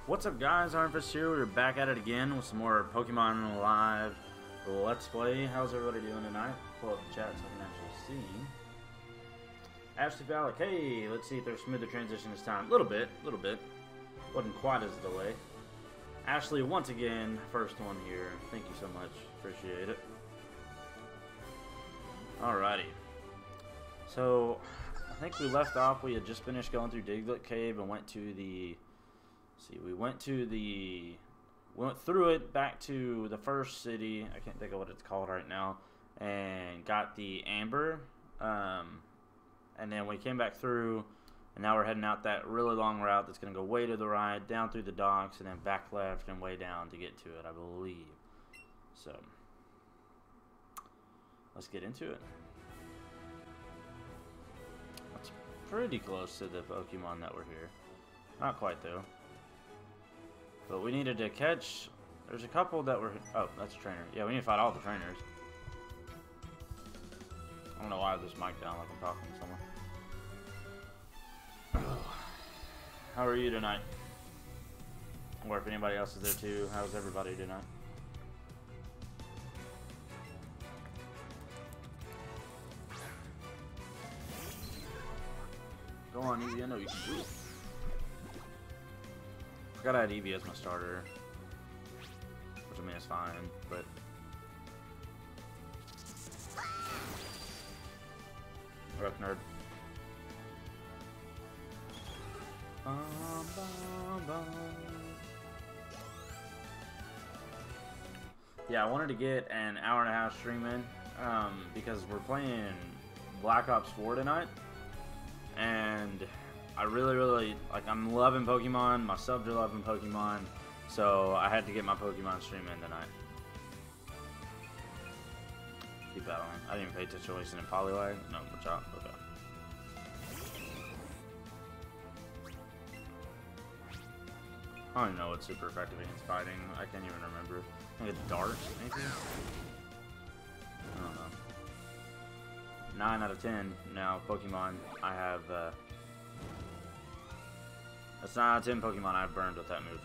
What's up, guys? Harvest here. We're back at it again with some more Pokemon Live Let's Play. How's everybody doing tonight? Pull up the chat so I can actually see. Ashley Valak, hey, let's see if there's smoother transition this time. A little bit. Wasn't quite as a delay. Ashley, once again, first one here. Thank you so much. Appreciate it. Alrighty. So, I think we left off. We had just finished going through Diglett Cave and went to the... we went through it back to the first city. I can't think of what it's called right now, and got the amber. And then we came back through, and now we're heading out that really long route that's going to go way to the right, down through the docks, and then back left and way down to get to it, I believe. So let's get into it. That's pretty close to the Pokemon that were here. Not quite though. But we needed to catch... There's a couple that were... Oh, that's a trainer. Yeah, we need to fight all the trainers. I don't know why I have this mic down like I'm talking to someone. How are you tonight? Or if anybody else is there too, how's everybody tonight? Go on, Eevee. I know you can do it. I gotta add Eevee as my starter, which I mean is fine, but rough nerd. Yeah, I wanted to get an hour and a half stream in because we're playing Black Ops 4 tonight, and I really like. I'm loving Pokemon. My subs are loving Pokemon, so I had to get my Pokemon stream in tonight. Keep battling. I didn't even pay attention to wasting in Poliwag. No, watch out. Okay. I don't even know what's super effective against fighting. I can't even remember. I think it's Dart, maybe? I don't know. 9 out of 10 now. Pokemon I have. That's 9 out of 10 Pokemon I've burned with that move.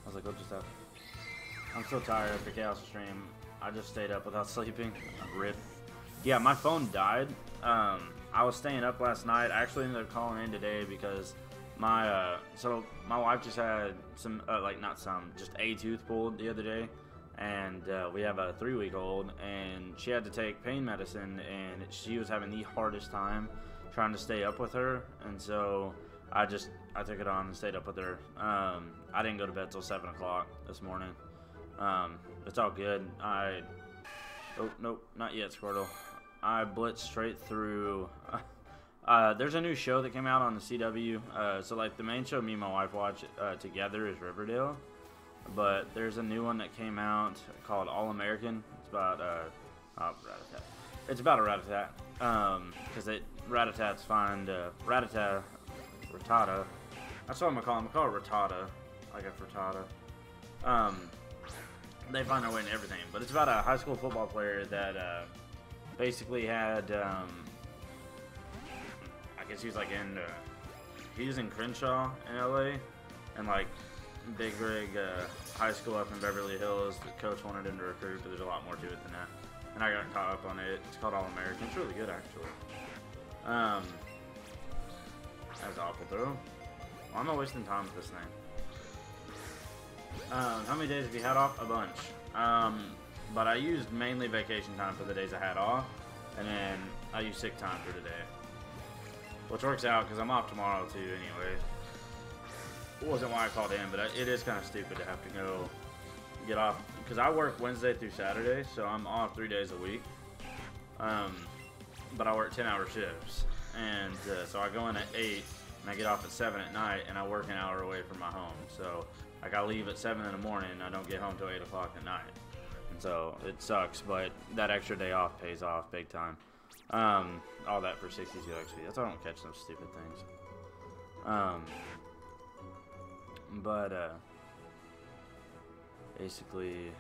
I was like, what just happened? I'm so tired after Chaos stream. I just stayed up without sleeping. Rip. Yeah, my phone died. I was staying up last night. I actually ended up calling in today because my so my wife just had some just a tooth pulled the other day. And we have a 3-week-old, and she had to take pain medicine, and she was having the hardest time trying to stay up with her, and so I took it on and stayed up with her. I didn't go to bed till 7 o'clock this morning. It's all good. Oh, nope, not yet, Squirtle. I blitzed straight through. There's a new show that came out on the CW. So like the main show me and my wife watch together is Riverdale. But there's a new one that came out called All American. It's about Rattata. It's about a Rattata. Because Rattatas find Rattata. That's what I'm gonna call him. I call it Rattata, like a frittata. They find their way into everything. But it's about a high school football player that basically had. I guess he was like he was in Crenshaw in LA, and like. Big rig high school up in Beverly Hills. The coach wanted him to recruit, but there's a lot more to it than that. And I got caught up on it. It's called All American. It's really good, actually. That's awful, though. Why am I wasting time with this thing? How many days have you had off? A bunch. But I used mainly vacation time for the days I had off, and then I used sick time for today. Which works out because I'm off tomorrow, too, anyway. It wasn't why I called in, but it is kind of stupid to have to go get off because I work Wednesday through Saturday, so I'm off 3 days a week. But I work 10-hour shifts, and so I go in at 8 and I get off at 7 at night, and I work an hour away from my home. So like I leave at 7 in the morning, and I don't get home till 8 o'clock at night, and so it sucks. But that extra day off pays off big time. All that for 62 XP. That's why I don't catch those stupid things. But basically,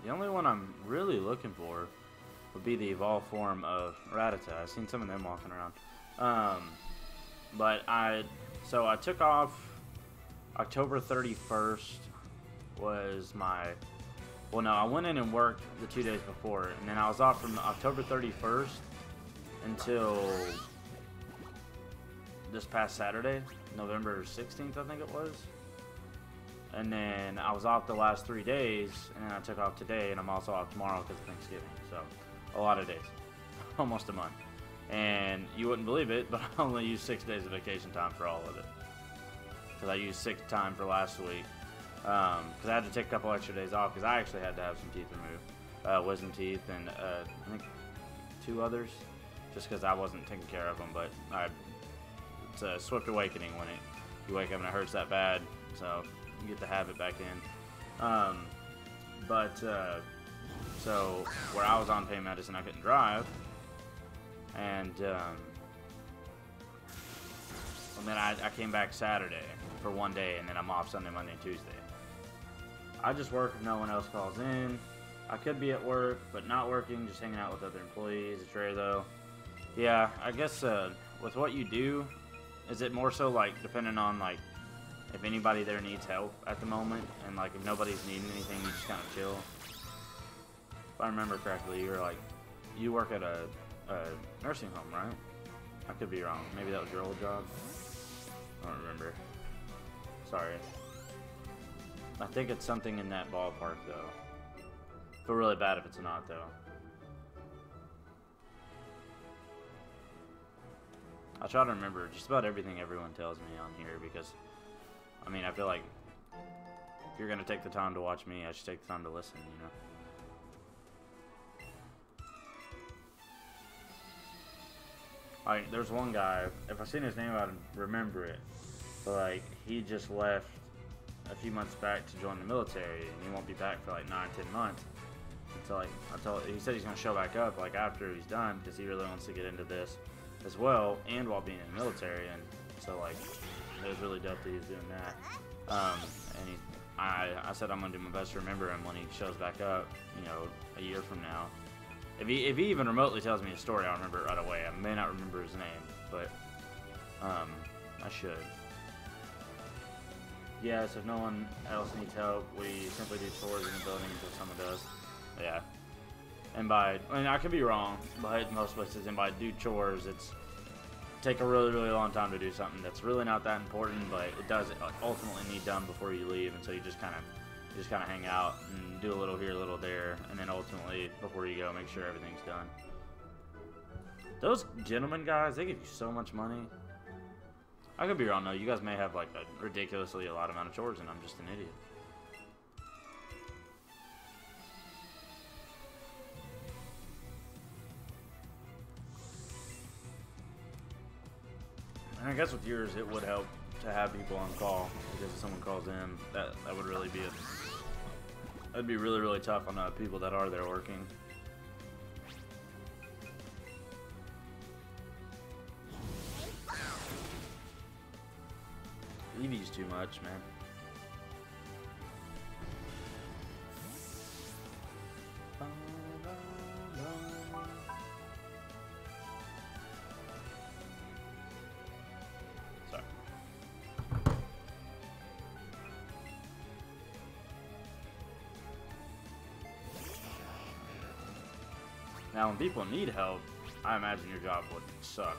the only one I'm really looking for would be the evolved form of Rattata. I've seen some of them walking around. But I took off October 31st was my, well, no, I went in and worked the 2 days before, and then I was off from October 31st until this past Saturday, November 16th, I think it was. And then I was off the last 3 days, and then I took off today, and I'm also off tomorrow because of Thanksgiving. So, a lot of days. Almost a month. And you wouldn't believe it, but I only used 6 days of vacation time for all of it. Because I used sick time for last week. Because I had to take a couple extra days off, because I actually had to have some teeth removed. Wisdom teeth and I think 2 others. Just because I wasn't taking care of them, but it's a swift awakening when you wake up and it hurts that bad. So, you get the habit back in. So where I was on pain medicine, I couldn't drive, and then I came back Saturday for 1 day, and then I'm off Sunday, Monday, and Tuesday. I just work if no one else calls in. I could be at work, but not working, just hanging out with other employees. It's rare though. Yeah, I guess with what you do, is it more so like depending on like if anybody there needs help at the moment, and like if nobody's needing anything, you just kind of chill. If I remember correctly, you work at a nursing home, right? I could be wrong. Maybe that was your old job. I don't remember. Sorry. I think it's something in that ballpark, though. Feel really bad if it's not, though. I try to remember just about everything everyone tells me on here because, I mean, I feel like if you're going to take the time to watch me, I should take the time to listen, you know? Like, there's one guy, if I seen his name, I'd remember it. But, like, he just left a few months back to join the military, and he won't be back for, like, 9-10 months. So, like, he said he's going to show back up, like, after he's done, because he really wants to get into this as well, and while being in the military, and so, like, it was really dope that he's doing that. And I said I'm going to do my best to remember him when he shows back up, you know, a year from now. If he even remotely tells me a story, I'll remember it right away. I may not remember his name, but I should. Yes, if no one else needs help, we simply do chores in the building until someone does. Yeah. And I mean, I could be wrong, but most places, and by do chores, it's take a really, really long time to do something that's really not that important, but it does ultimately need done before you leave, and so you just kind of hang out and do a little here, a little there, and then ultimately, before you go, make sure everything's done. Those gentlemen guys, they give you so much money. I could be wrong though. You guys may have like a ridiculously a lot amount of chores, and I'm just an idiot. And I guess with yours, it would help to have people on call, because if someone calls in, that would really be that'd be really, really tough on people that are there working. Eevee's too much, man. Sorry. Now, when people need help, I imagine your job would suck.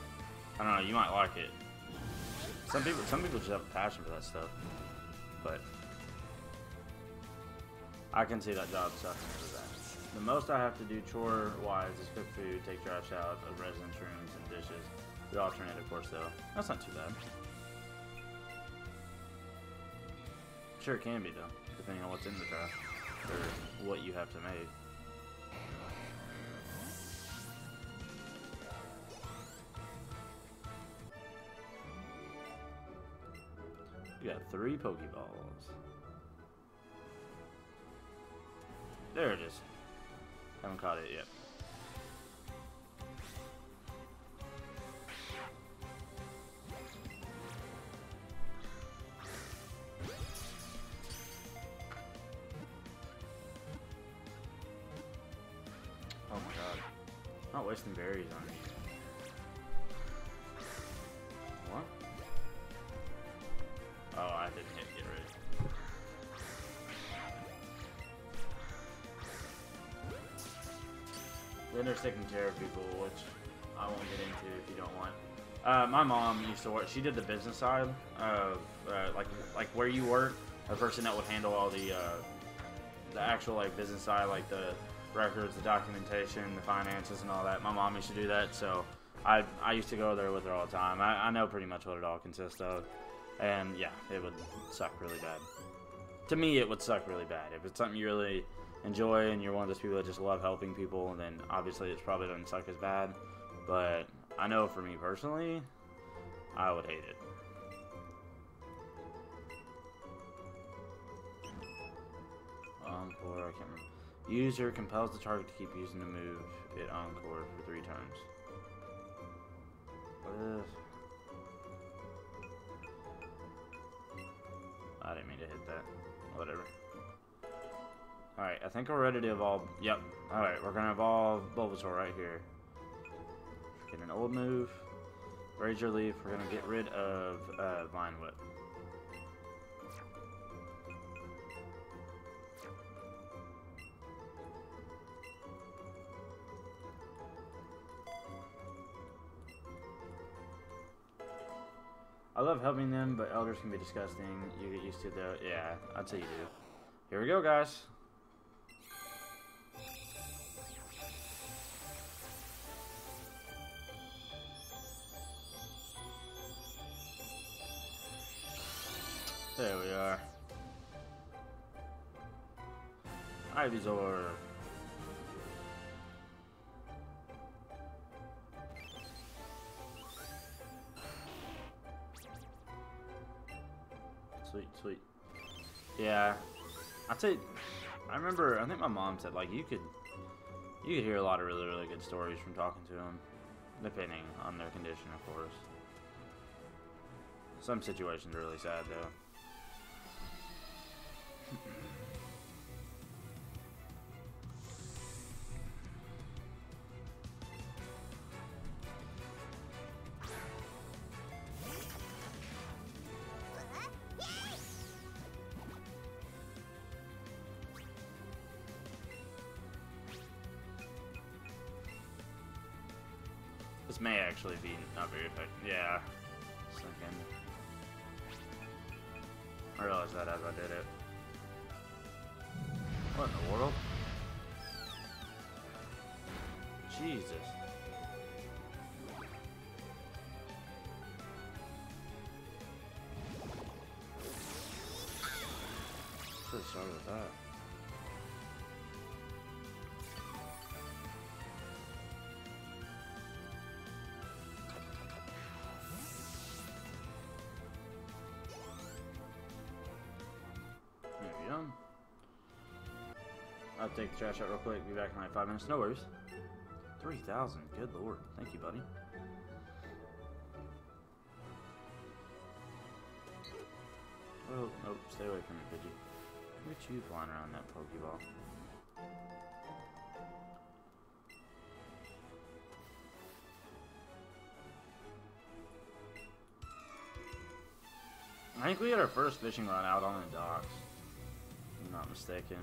I don't know, you might like it. Some people just have a passion for that stuff, but I can see that job sucking for that. The most I have to do chore-wise is cook food, take trash out of residence rooms and dishes. We alternate, of course, though. That's not too bad. Sure, it can be, though, depending on what's in the trash or what you have to make. You got 3 Pokeballs. There it is. Haven't caught it yet. Oh my god. Not wasting berries on me. Then there's taking care of people, which I won't get into if you don't want. My mom used to work. She did the business side of like where you work. The person that would handle all the actual like business side, like the records, the documentation, the finances, and all that. My mom used to do that, so I used to go there with her all the time. I know pretty much what it all consists of, and yeah, it would suck really bad. To me, it would suck really bad. If it's something you really enjoy and you're one of those people that just love helping people, then obviously it probably doesn't suck as bad. But I know for me personally, I would hate it. Encore, I can't remember. User compels the target to keep using the move it encore for 3 times. What is this? I didn't mean to hit that. Whatever. Alright, I think we're ready to evolve. Yep. Alright, we're going to evolve Bulbasaur right here. Get an old move. Razor Leaf. We're going to get rid of Vine Whip. I love helping them, but elders can be disgusting. You get used to the... Yeah, I'd say you do. Here we go, guys. There we are. Ivysaur. Sweet, sweet. Yeah, I'd say. I remember. I think my mom said like you could hear a lot of really, really good stories from talking to them, depending on their condition, of course. Some situations are really sad though. This may actually be not very effective. Yeah. Sinking. I realized that as I did it. What in the world? Jesus. Pretty sorry with that. I'll take the trash out real quick. Be back in like 5 minutes. No worries. 3,000. Good lord. Thank you, buddy. Oh, nope. Stay away from me, Pidgey. Look at you flying around that Pokeball. I think we had our first fishing run out on the docks. If I'm not mistaken.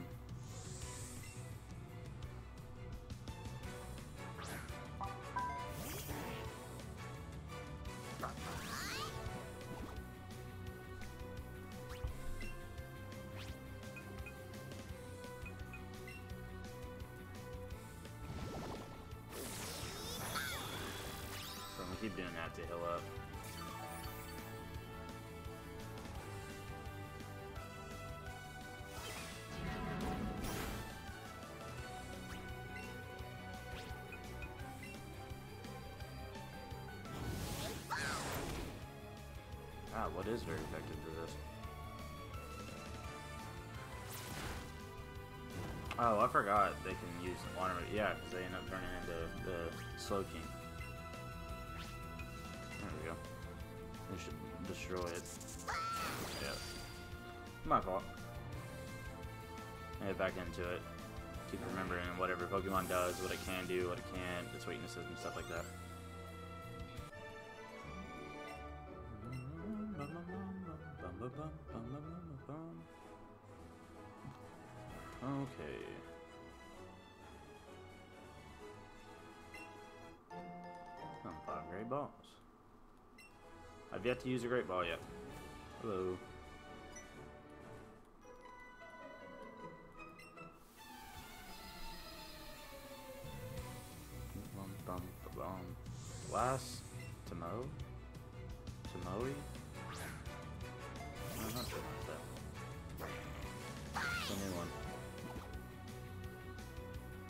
Keep doing that to heal up. Ah, what is very effective for this? Oh, I forgot they can use water. Yeah, because they end up turning into the Slowking. There we go. We should destroy it. Yeah. My fault. Head back into it. Keep remembering whatever Pokemon does, what it can do, what it can't, its weaknesses and stuff like that. Okay. balls. I've yet to use a great ball yet. Hello. Last Tomoe? Tomoe? No, not sure about that. It's a new one.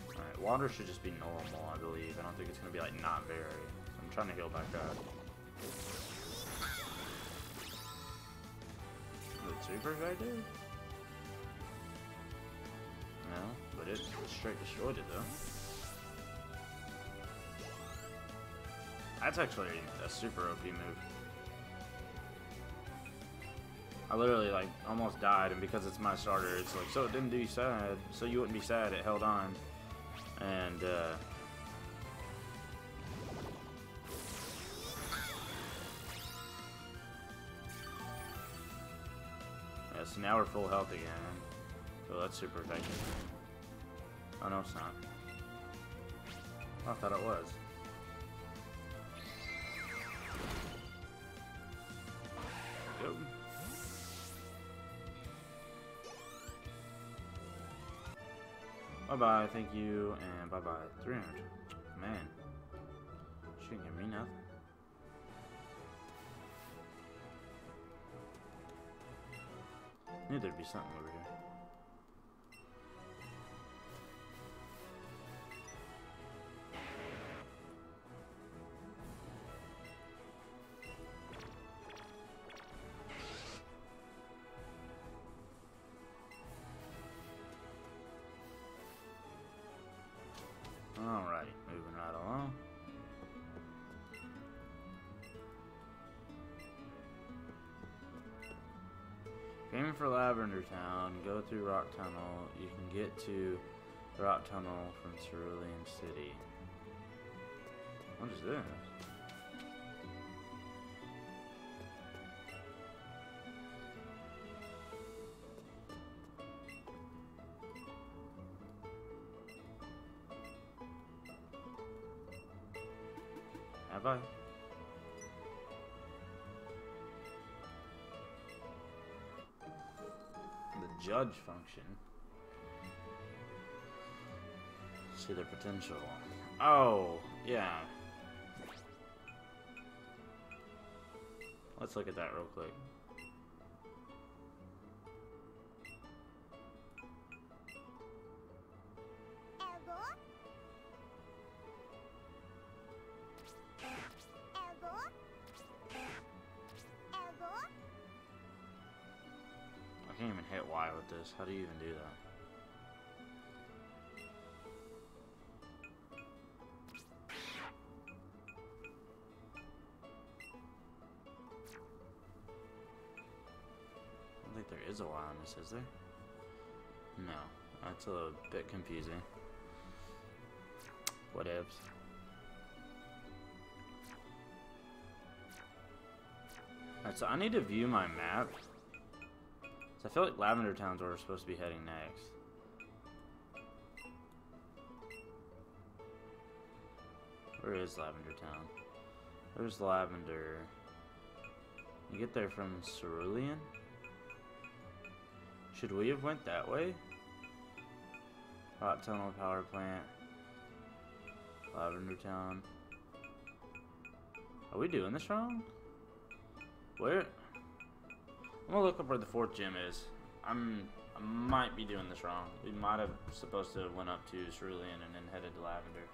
Alright, water should just be normal, I believe. I don't think it's gonna be like not very. So I'm trying to heal back up. Is it super effective? No, but it straight destroyed it though. That's actually a super OP move. I literally like almost died, and because it's my starter, it's like, so it didn't do you sad, so you wouldn't be sad, it held on. And yeah, so now we're full health again. So that's super effective. Oh no, it's not. I thought it was. Go. Bye-bye, thank you, and bye-bye. 300. Man. She didn't give me nothing. Knew there'd be something over here. Alright, moving right along. Aiming for Lavender Town, go through Rock Tunnel. You can get to the Rock Tunnel from Cerulean City. What is this? Have I? The judge function. See their potential. Oh, yeah. Let's look at that real quick. I can't even hit Y with this. How do you even do that? I don't think there is a Y on this, is there? No. That's a bit confusing. Whatevs. Alright, so I need to view my map. So I feel like Lavender Town's where we're supposed to be heading next. Where is Lavender Town? There's Lavender. You get there from Cerulean? Should we have went that way? Hot Tunnel Power Plant. Lavender Town. Are we doing this wrong? Where? I'm gonna look up where the 4th gym is. I might be doing this wrong. We might have supposed to have went up to Cerulean and then headed to Lavender.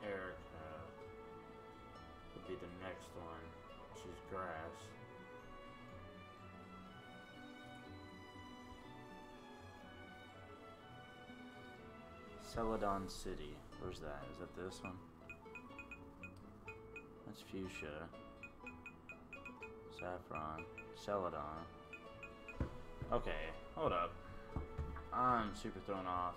Erica would be the next one. She's grass. Celadon City. Where's that? Is that this one? That's Fuchsia. Saffron. Celadon. Okay, hold up. I'm super thrown off.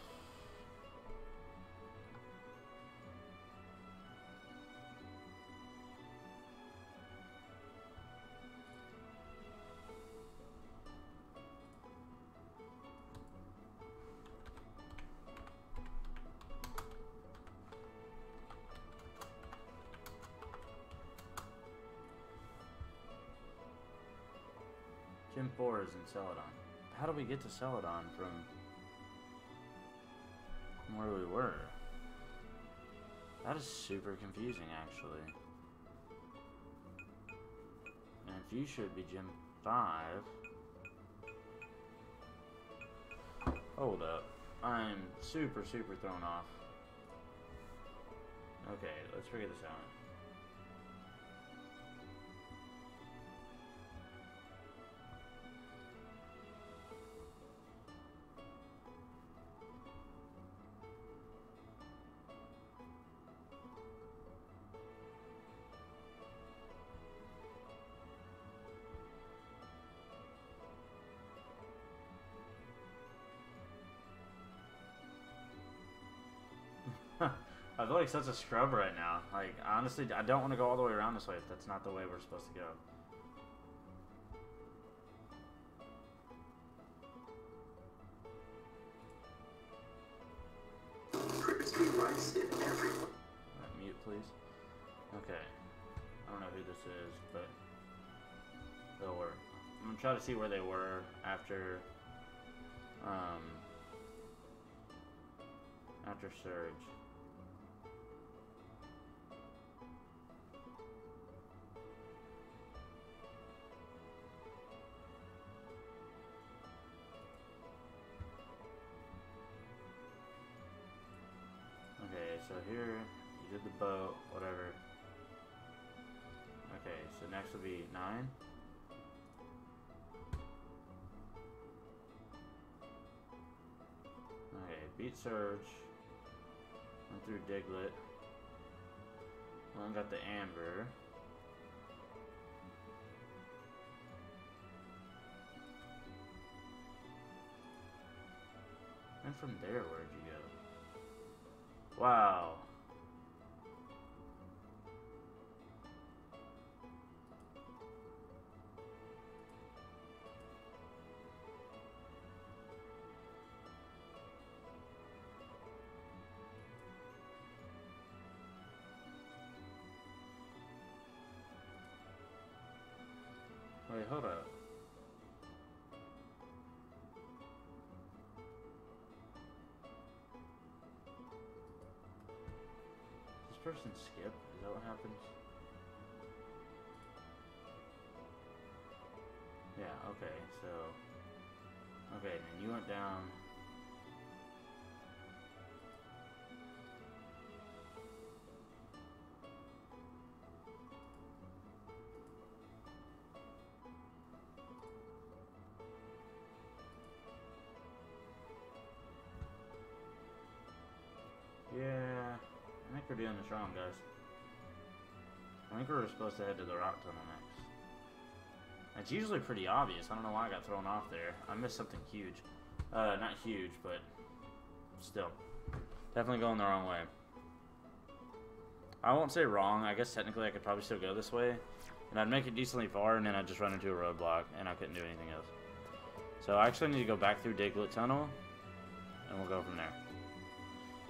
Gym 4 is in Celadon. How do we get to Celadon from where we were? That is super confusing, actually. And if you should be Gym 5... Hold up. I'm super thrown off. Okay, let's figure this out. I feel like such a scrub right now. Like, honestly, I don't want to go all the way around this way if that's not the way we're supposed to go. Crispy rice in everyone. Mute, please. Okay. I don't know who this is, but it'll work. I'm gonna try to see where they were after Surge. Okay, so here you did the boat, whatever. Okay, so next will be 9. Okay, beat Surge. Went through Diglett. One got the Amber. And from there, where'd you go? Wow. Wait, hold up. Does this person skip? Is that what happens? Yeah, okay, so... Okay, then you went down... Yeah, I think we're doing this wrong, guys. I think we were supposed to head to the rock tunnel next. It's usually pretty obvious. I don't know why I got thrown off there. I missed something huge. Not huge, but still. Definitely going the wrong way. I won't say wrong. I guess technically I could probably still go this way. And I'd make it decently far, and then I'd just run into a roadblock, and I couldn't do anything else. So I actually need to go back through Diglett Tunnel, and we'll go from there.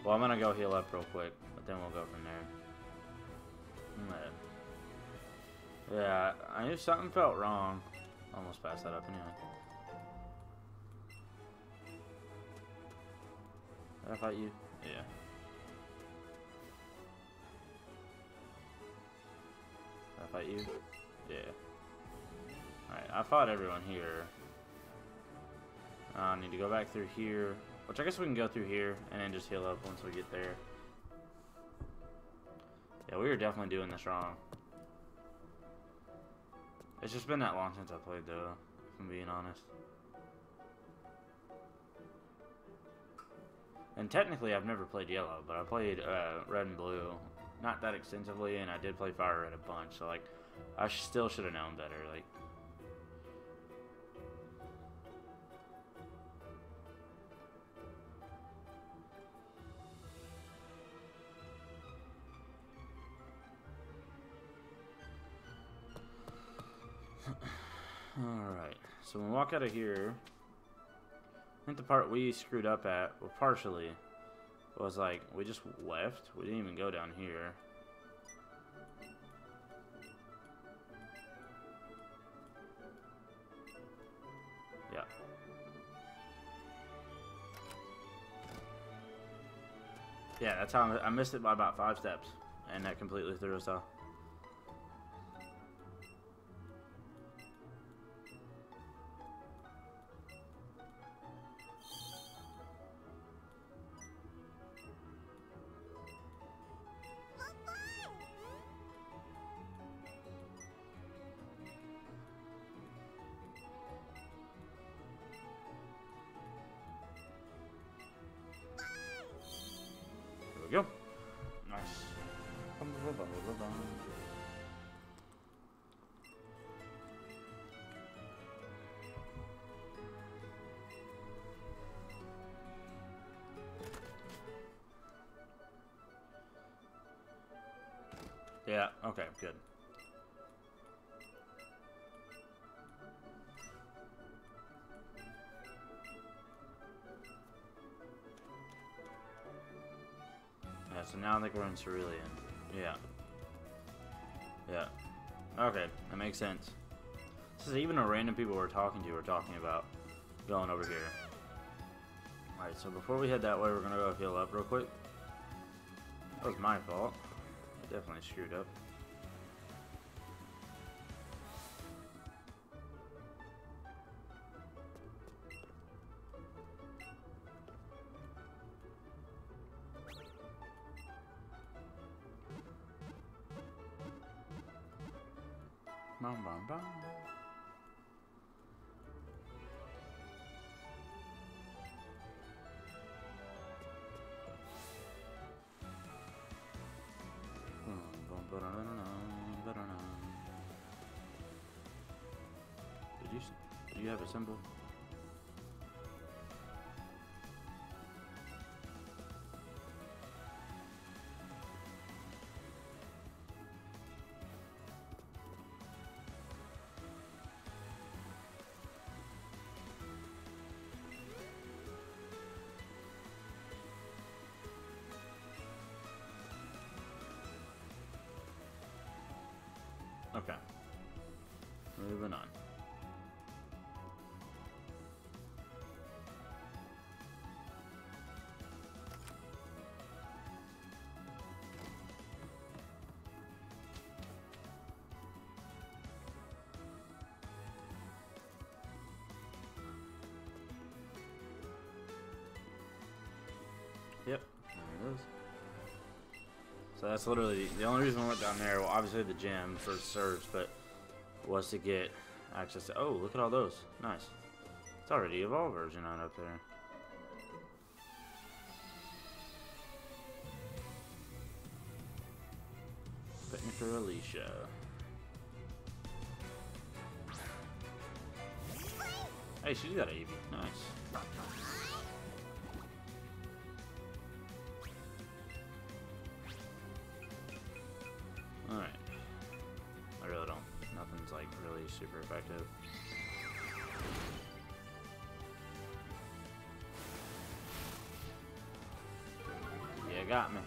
Well, I'm gonna go heal up real quick, but then we'll go from there. Yeah, I knew something felt wrong. Almost passed that up anyway. Did I fight you? Yeah. Did I fight you? Yeah. Alright, I fought everyone here. I need to go back through here. Which I guess we can go through here and then just heal up once we get there. Yeah, we were definitely doing this wrong. It's just been that long since I played though, if I'm being honest. And technically, I've never played yellow, but I played red and blue, not that extensively, and I did play fire red a bunch. So like, I still should have known better. Like, all right. So when we walk out of here, I think the part we screwed up at, well, partially, was like we just left. We didn't even go down here. Yeah. Yeah, that's how I missed it by about 5 steps, and that completely threw us off. There we go. Nice. Yeah, okay, good. Yeah, so now I think we're in Cerulean. Yeah. Yeah. Okay, that makes sense. This is even a random people we're talking to are talking about going over here. Alright, so before we head that way, we're gonna go heal up real quick. That was my fault. I definitely screwed up. Bum, bum, bum. Do you have a symbol? Okay. Moving on. Yep, there it is. So that's literally the only reason we went down there. Well, obviously the gym for Surge, but was to get access to. Oh, look at all those! Nice. It's already Evolve version on up there. Betting for Alicia. Hey, she's got Eevee. Nice. Alright. I really don't. Nothing's like really super effective. Yeah, got me.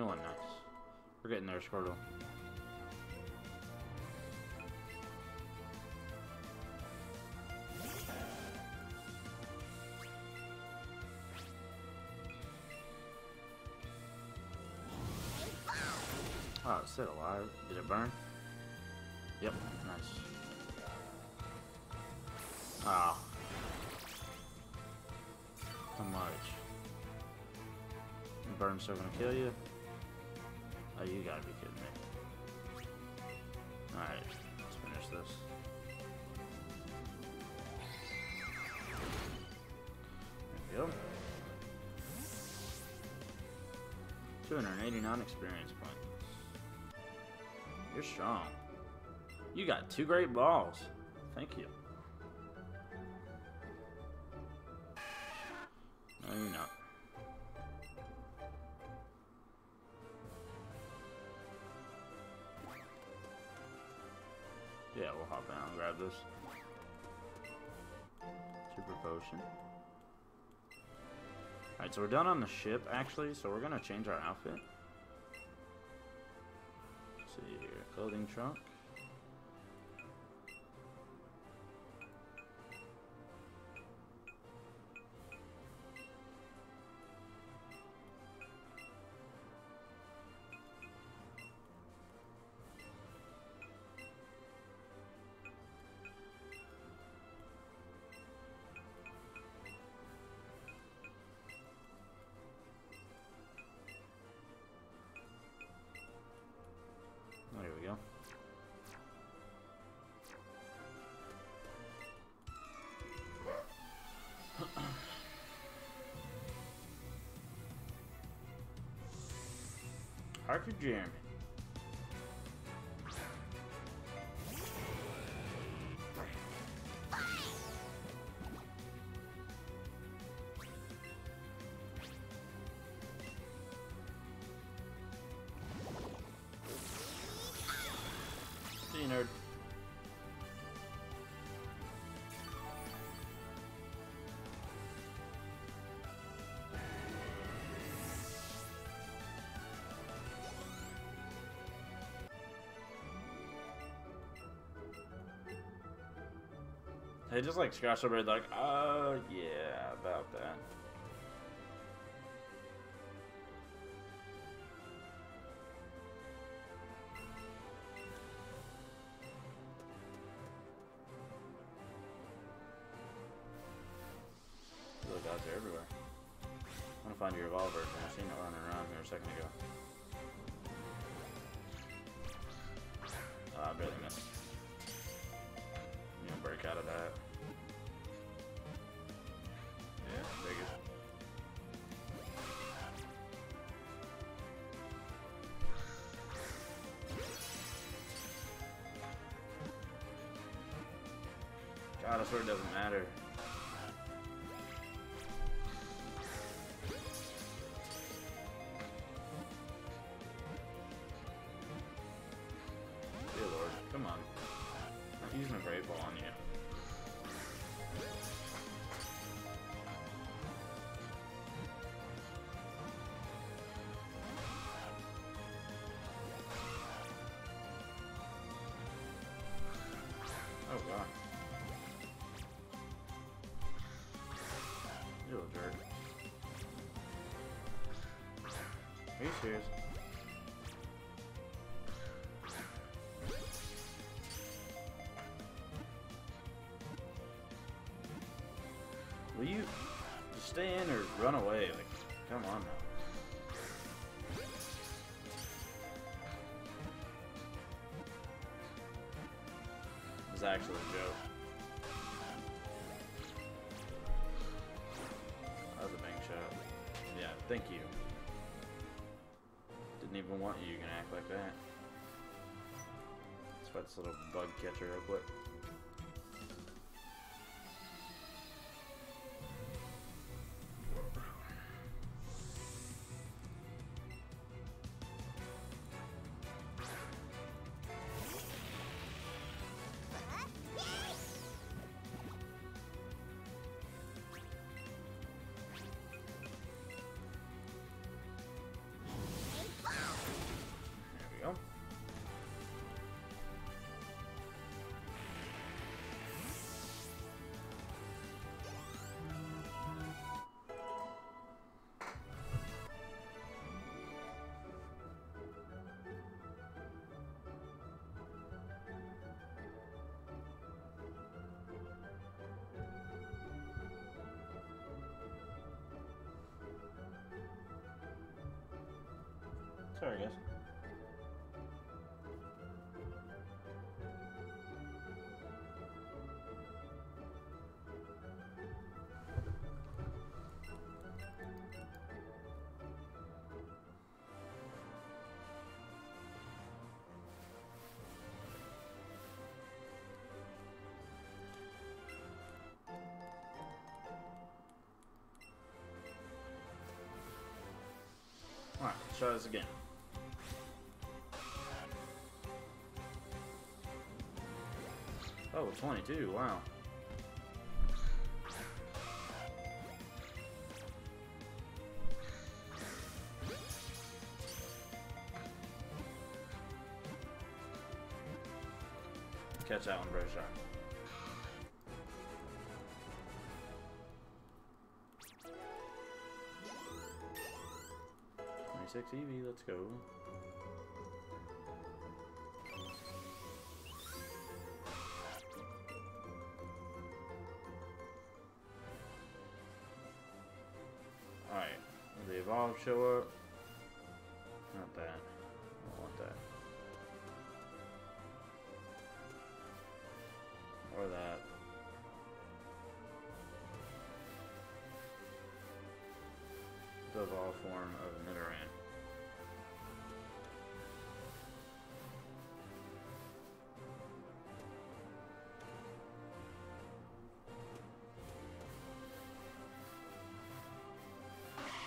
Nice. We're getting there, Squirtle. Oh, it's still alive. Did it burn? Yep, nice. Ah. How much? Burn's still gonna kill you? Oh, you gotta be kidding me. Alright, let's finish this. There we go. 289 experience points. You're strong. You got 2 great balls. Thank you. No, you're not. Yeah, we'll hop out and grab this. Super potion. Alright, so we're done on the ship, actually, so we're gonna change our outfit. Let's see here. Clothing trunk. There we go. Harker Jeremy. See you, nerd. They just like scratch their head like, yeah, about that. Those guys are everywhere. I'm gonna find your revolver. I seen it running around here a second ago. Oh, I barely missed. You gonna break out of that? Yeah, biggest. God, I swear it doesn't matter. Dear Lord, come on. I'm using a great ball on you. Oh god. You little jerk. Are you serious? Will you just stay in or run away? Like, come on now. It's actually a joke. That was a bang shot. Yeah, thank you. Didn't even want you. You can act like that. Let's fight this little bug catcher real quick. There we go. Sorry, guys. Alright, let's try this again. Oh, 22, wow. Catch that one, bro. Shot. 26 Eevee, let's go. Alright, will the evolve show up? Not that. I don't want that. Or that. The evolve form of Nidoran.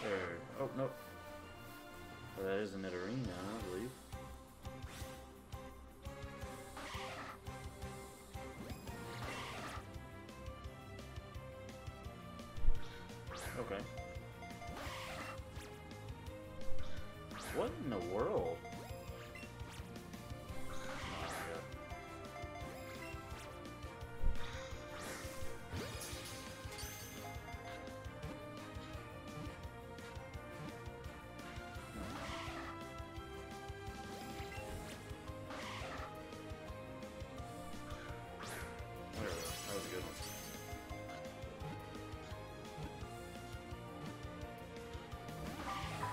There. Oh, nope. Well, that is a Nidorina, I believe. Okay. What in the world? Oh my god. There we go. That was a good one.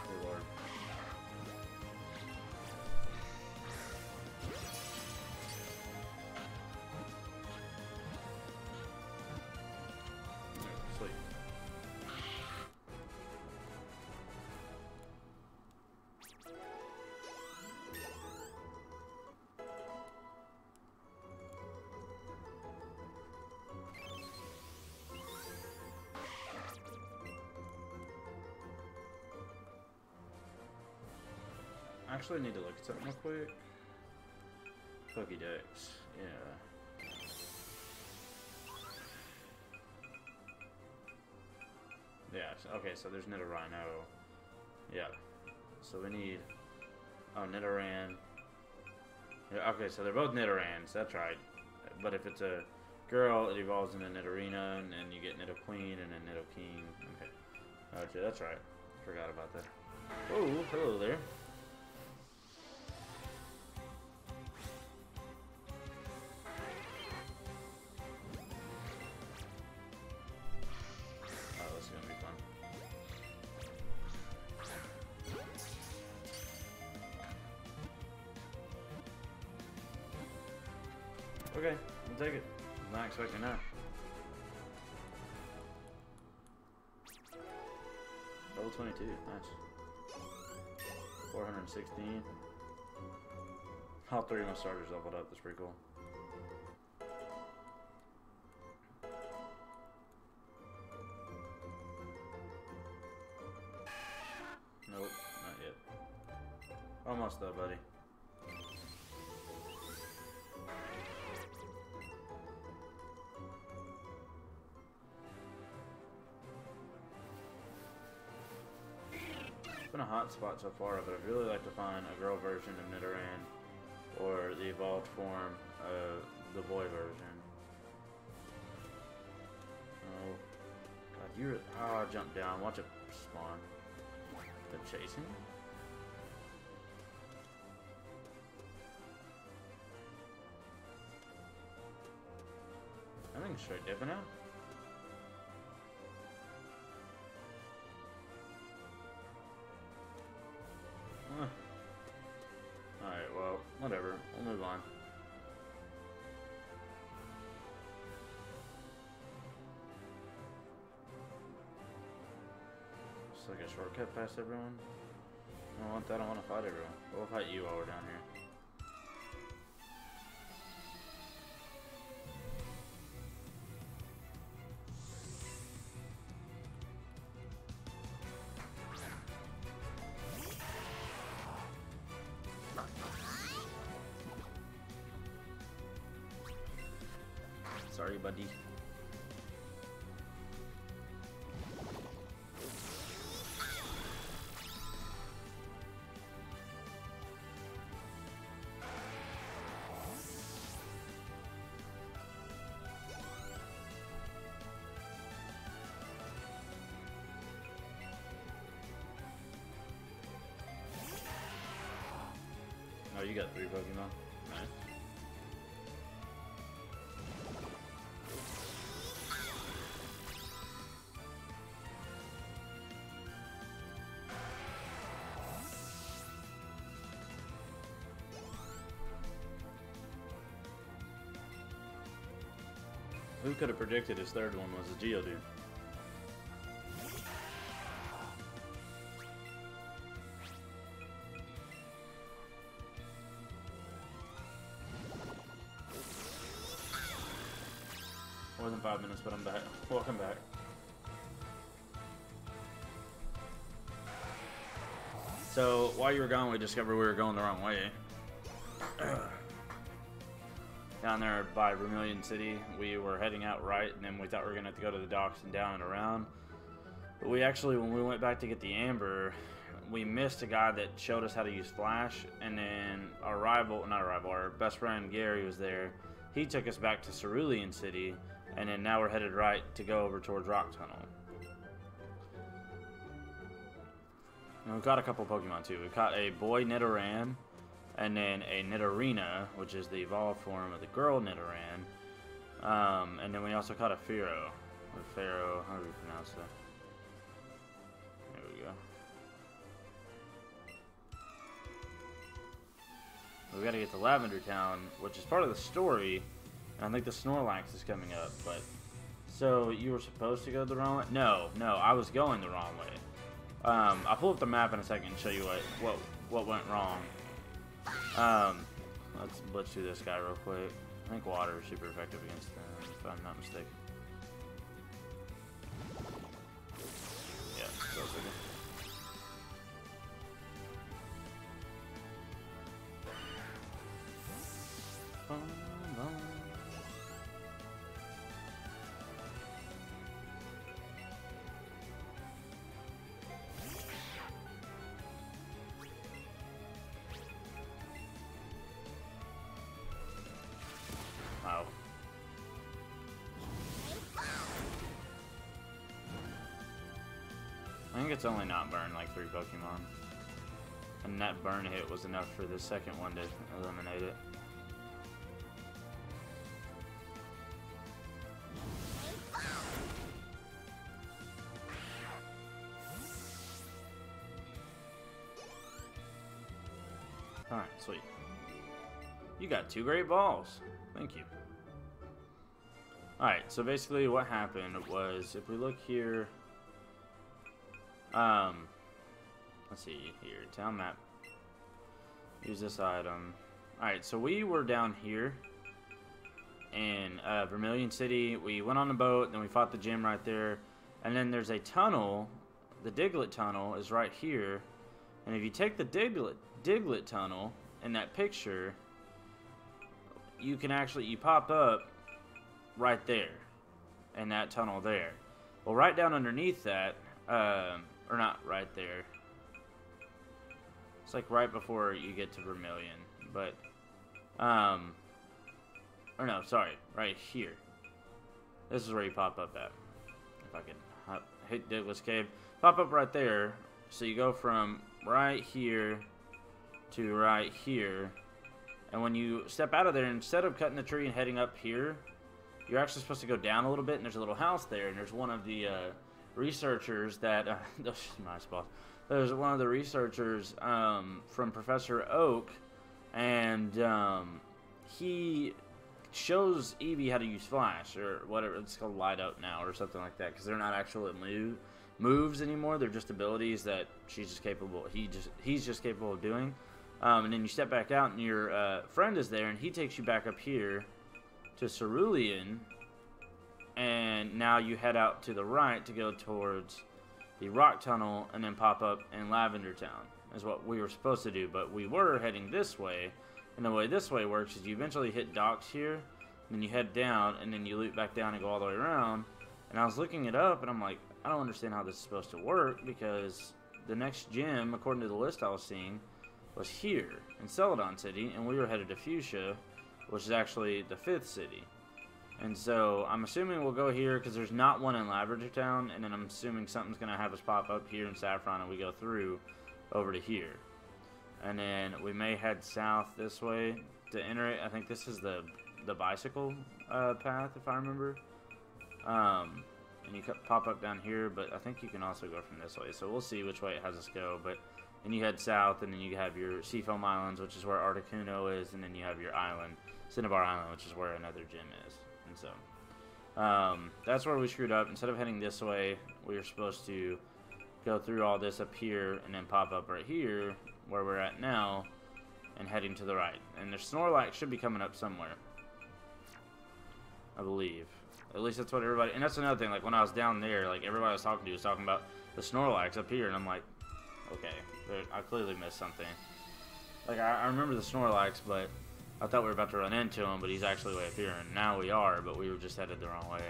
Good lord. Sleep. I actually need to look at something real quick. Pokédex, yeah. Yeah, okay, so there's Nidorino. Yeah. So we need... Oh, Nidoran. Yeah, okay, so they're both Nidorans, that's right. But if it's a girl, it evolves into Nidorina, and then you get Nidoqueen, and then Nidoking. Okay. Okay, that's right. Forgot about that. Oh, hello there. Oh, this is gonna be fun. Okay, I'll take it. I'm not expecting that. Level 22, nice. 416. All three of my starters leveled up, that's pretty cool. Nope, not yet. Almost though, buddy. It's been a hot spot so far, but I'd really like to find a girl version of Nidoran or the evolved form of the boy version. Oh, God, you're... Oh, jump down. Watch it spawn. They're chasing? I think straight dipping out. It's like a shortcut past everyone. I don't want that. I want to fight everyone. We'll fight you while we're down here. Sorry, buddy. Oh, you got 3 Pokemon. Nice. Who could have predicted his third one was a Geodude? More than 5 minutes, but I'm back. Welcome back. So, while you were gone, we discovered we were going the wrong way. Down there by Vermilion City, we were heading out right, and then we thought we were going to have to go to the docks and down and around. But we actually, when we went back to get the Amber, we missed a guy that showed us how to use Flash, and then our rival, not our rival, our best friend Gary was there. He took us back to Cerulean City, and then now we're headed right to go over towards Rock Tunnel. And we've got a couple Pokemon too. We've got a boy Nidoran, and then a Nidorina, which is the evolved form of the girl Nidoran. And then we also caught a Pharaoh, or Pharaoh, however you pronounce that. There we go. We gotta get to Lavender Town, which is part of the story. And I think the Snorlax is coming up, but... So, you were supposed to go the wrong way? No, I was going the wrong way. I'll pull up the map in a second and show you what went wrong. Let's do this guy real quick. I think water is super effective against them, if I'm not mistaken. Yeah, so it's okay. Wow. I think it's only not burned like 3 Pokemon. And that burn hit was enough for the second one to eliminate it. Alright, sweet. You got 2 great balls. Thank you. Alright, so basically what happened was, if we look here, let's see here, town map, use this item. Alright, so we were down here in Vermilion City. We went on the boat, then we fought the gym right there, and then there's a tunnel. The Diglett tunnel is right here, and if you take the Diglett tunnel in that picture, you can actually, you pop up right there in that tunnel there. Well, right down underneath that, or not right there, it's like right before you get to Vermilion, but or no, sorry, right here. This is where you pop up at. If I can hit Diglett's Cave, pop up right there. So you go from right here to right here, and when you step out of there, instead of cutting the tree and heading up here, you're actually supposed to go down a little bit, and there's a little house there, and there's one of the researchers that my spot. There's one of the researchers from Professor Oak, and he shows Eevee how to use Flash, or whatever it's called, Light Up now, or something like that, because they're not actually moves anymore. They're just abilities that he's just capable of doing. And then you step back out, and your friend is there, and he takes you back up here to Cerulean. And now you head out to the right to go towards the Rock Tunnel, and then pop up in Lavender Town, is what we were supposed to do. But we were heading this way, and the way this way works is you eventually hit docks here, and then you head down, and then you loop back down and go all the way around. And I was looking it up, and I'm like, I don't understand how this is supposed to work, because the next gym, according to the list I was seeing, was here in Celadon City, and we were headed to Fuchsia, which is actually the 5th city. And so I'm assuming we'll go here because there's not one in Lavender Town, and then I'm assuming something's going to have us pop up here in Saffron, and we go through over to here. And then we may head south this way to enter it. I think this is the bicycle path, if I remember. And you pop up down here, but I think you can also go from this way. So we'll see which way it has us go. But then you head south, and then you have your Seafoam Islands, which is where Articuno is, and then you have your island, Cinnabar Island, which is where another gym is. And so that's where we screwed up. Instead of heading this way, we were supposed to go through all this up here and then pop up right here where we're at now and heading to the right. And the Snorlax should be coming up somewhere, I believe. At least that's what everybody... And that's another thing, like when I was down there, like everybody I was talking to was talking about the Snorlax up here, and I'm like, okay, I clearly missed something. Like I remember the Snorlax, but I thought we were about to run into him, but he's actually way up here, and now we are, but we were just headed the wrong way.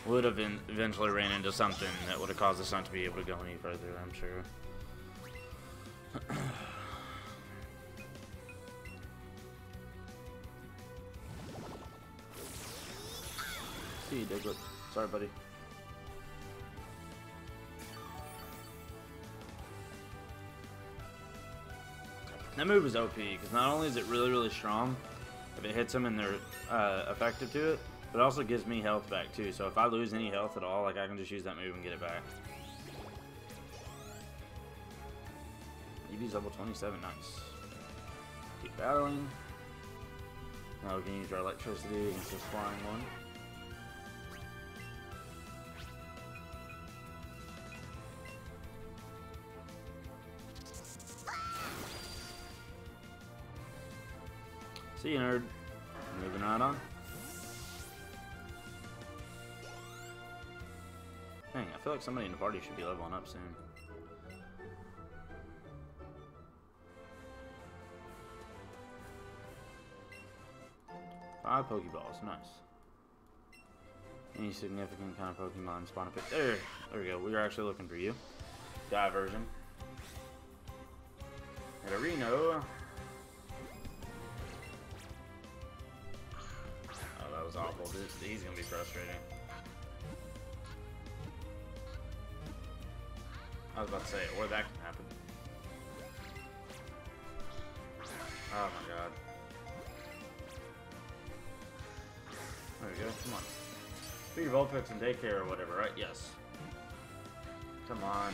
Would have eventually ran into something that would have caused us not to be able to go any further, I'm sure. See you, Diglett. Sorry, buddy. That move is OP, because not only is it really, really strong if it hits them and they're effective to it, but it also gives me health back, too. So if I lose any health at all, like I can just use that move and get it back. Eevee's level 27, nice. Keep battling. Now we can use our electricity against this flying one. See you, nerd. Moving right on. Dang, I feel like somebody in the party should be leveling up soon. Five Pokeballs, nice. Any significant kind of Pokemon spawn a pick? There we go. We were actually looking for you. Diversion. Reno. That was awful. He's gonna be frustrating. I was about to say, or that can happen. Oh my god. There we go. Come on. Do your Vulpix in daycare or whatever, right? Yes. Come on.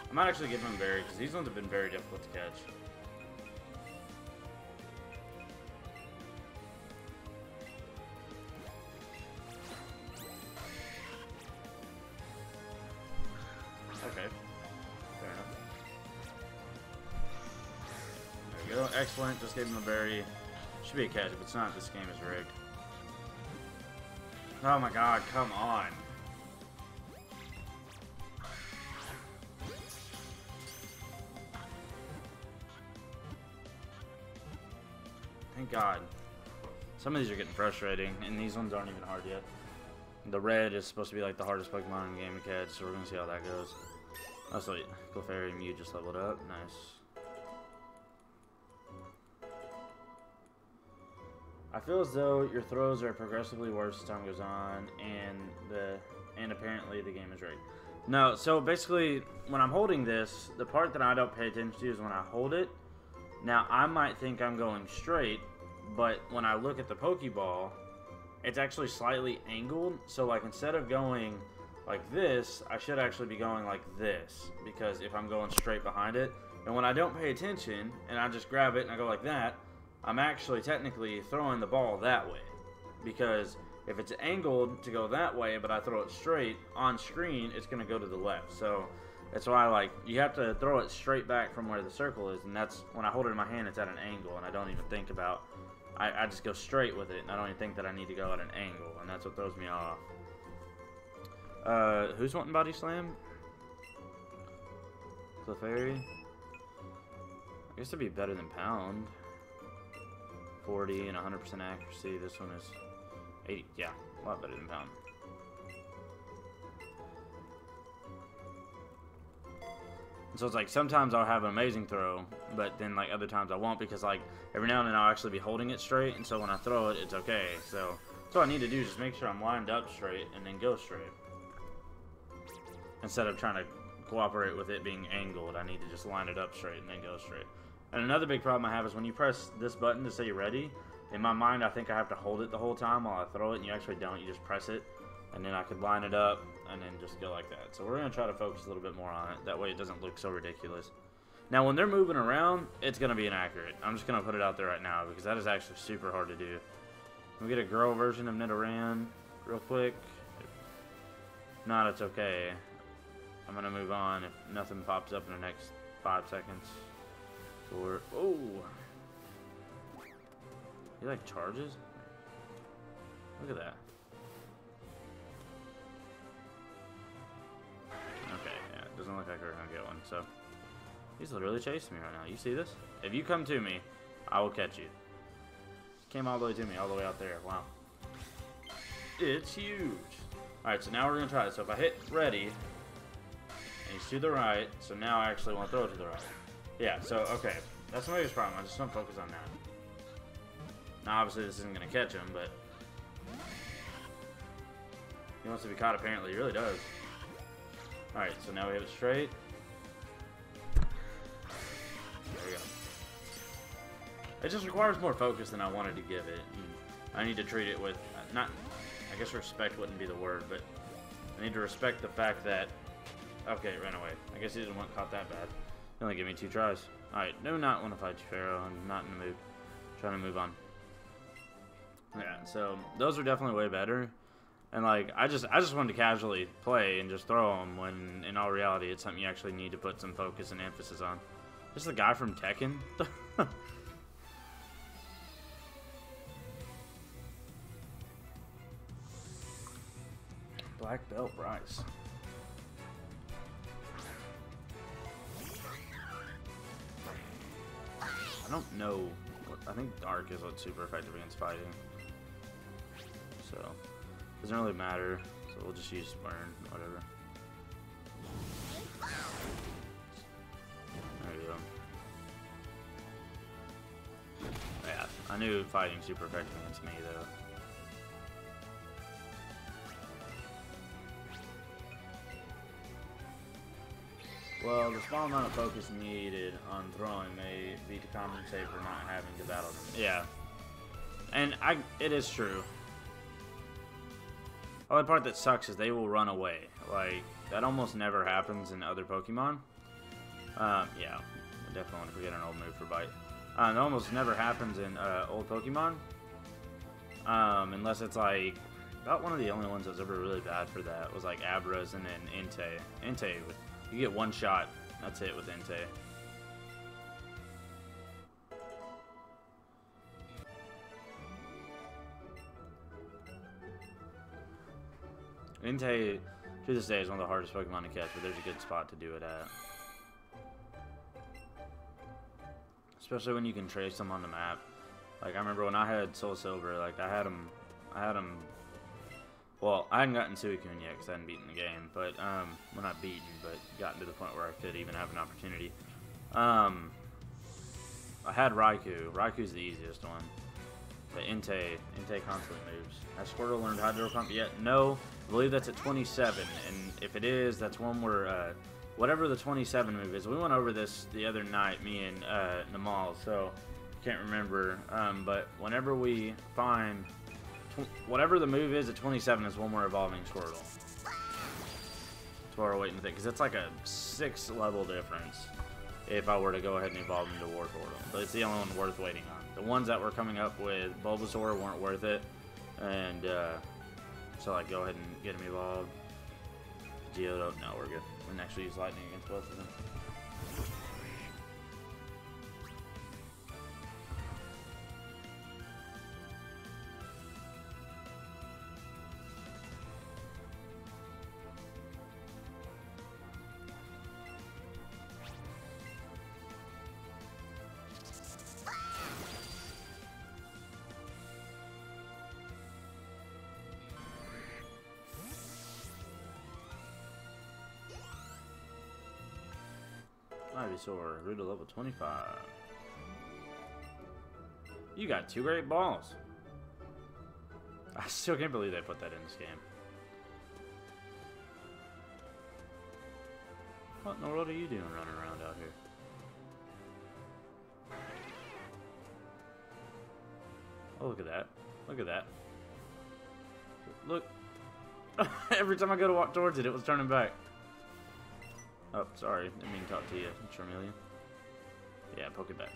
I might actually give him a berry because these ones have been very difficult to catch. Okay. Fair enough. There we go. Excellent. Just gave him a berry. Should be a catch. If it's not, this game is rigged. Oh my god, come on. Thank god. Some of these are getting frustrating, and these ones aren't even hard yet. The red is supposed to be like the hardest Pokemon in the game to catch, so we're gonna see how that goes. Oh, sweet. Clefairy Mew just leveled up. Nice. I feel as though your throws are progressively worse as time goes on, and apparently the game is rigged. No, so basically, when I'm holding this, the part that I don't pay attention to is when I hold it. Now, I might think I'm going straight, but when I look at the Pokeball, it's actually slightly angled. So, like, instead of going like this, I should actually be going like this, because if I'm going straight behind it, and when I don't pay attention, and I just grab it and I go like that, I'm actually technically throwing the ball that way, because If it's angled to go that way, but I throw it straight on screen, it's going to go to the left. So that's why, like, you have to throw it straight back from where the circle is, and that's when I hold it in my hand, it's at an angle, and I don't even think about. I just go straight with it, and I don't even think that I need to go at an angle, and that's what throws me off. Who's wanting body slam? Clefairy? I guess it'd be better than pound. 40 and 100% accuracy. This one is 80. Yeah, a lot better than pound. And so it's like sometimes I'll have an amazing throw, but then like other times I won't, because like every now and then I'll actually be holding it straight, and so when I throw it, it's okay. So all I need to do is just make sure I'm lined up straight and then go straight. Instead of trying to cooperate with it being angled, I need to just line it up straight and then go straight. And another big problem I have is when you press this button to say you're ready, in my mind I think I have to hold it the whole time while I throw it, and you actually don't. You just press it, and then I could line it up and then just go like that. So we're going to try to focus a little bit more on it. That way it doesn't look so ridiculous. Now when they're moving around, it's going to be inaccurate. I'm just going to put it out there right now, because that is actually super hard to do. Can we get a girl version of Nidoran real quick? If not, it's okay. I'm going to move on if nothing pops up in the next 5 seconds. Or, oh! He like charges? Look at that. Okay, yeah, it doesn't look like we're going to get one, so. He's literally chasing me right now. You see this? If you come to me, I will catch you. Came all the way to me, all the way out there. Wow. It's huge. Alright, so now we're going to try it. So if I hit ready, and he's to the right, so now I actually want to throw it to the right. Yeah, so, okay. That's my biggest problem. I just don't focus on that. Now, obviously, this isn't going to catch him, but he wants to be caught, apparently. He really does. Alright, so now we have it straight. There we go. It just requires more focus than I wanted to give it. And I need to treat it with, not, I guess respect wouldn't be the word, but I need to respect the fact that, okay, it ran away. I guess he didn't want caught that bad. He only gave me 2 tries. Alright, do not want to fight you, Pharaoh. I'm not in the mood. I'm trying to move on. Yeah, so those are definitely way better. And like, I just wanted to casually play and just throw them, when in all reality it's something you actually need to put some focus and emphasis on. This is the guy from Tekken. Black Belt Bryce. I don't know. I think Dark is what's super effective against fighting. So, doesn't really matter. So we'll just use Burn, whatever. There you go. Yeah, I knew fighting super effective against me though. Well, the small amount of focus needed on throwing may be to compensate for not having to battle them. Yeah. And it is true. The only part that sucks is they will run away. Like, that almost never happens in other Pokemon. Yeah. I definitely want to forget an old move for Bite. It almost never happens in old Pokemon. Unless it's like, about one of the only ones that was ever really bad for that was like Abras and then Entei. Entei, you get 1 shot. That's it with Entei. Entei, to this day, is one of the hardest Pokemon to catch, but there's a good spot to do it at. Especially when you can trace them on the map. Like, I remember when I had Soul Silver, like, I had him, well, I hadn't gotten Suicune yet because I hadn't beaten the game, but, well, not beaten, but gotten to the point where I could even have an opportunity. I had Raikou. Raikou's the easiest one. But Entei constantly moves. Has Squirtle learned Hydro Pump yet? No. I believe that's at 27, and if it is, that's one where, whatever the 27 move is. We went over this the other night, me and Namal, so can't remember. But whenever we find whatever the move is at 27 is when we're evolving Squirtle. That's what we're waiting to think, because it's like a 6 level difference if I were to go ahead and evolve him to War Squirtle. But it's the only one worth waiting on. The ones that were coming up with Bulbasaur weren't worth it, and So, like, go ahead and get him evolved. Geodude, no, we're good. We can actually use lightning against both of them. Ivysaur, grew to level 25. You got 2 great balls. I still can't believe they put that in this game. What in the world are you doing running around out here? Oh, look at that. Look at that. Look. Every time I go to walk towards it, it was turning back. Oh, sorry. Didn't mean to talk to you, Charmeleon. Yeah, poke it back.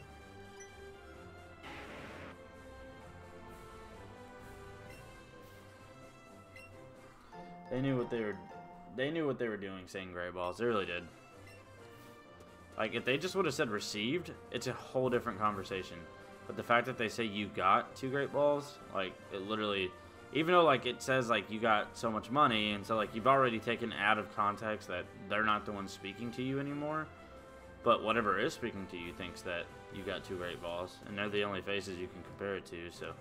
They knew what they were doing saying gray balls. They really did. Like, if they just would have said received, it's a whole different conversation. But the fact that they say you got 2 great balls, like, it literally, even though, like, it says, like, you got so much money, and so, like, you've already taken out of context that they're not the ones speaking to you anymore, but whatever is speaking to you thinks that you got 2 great balls, and they're the only faces you can compare it to, so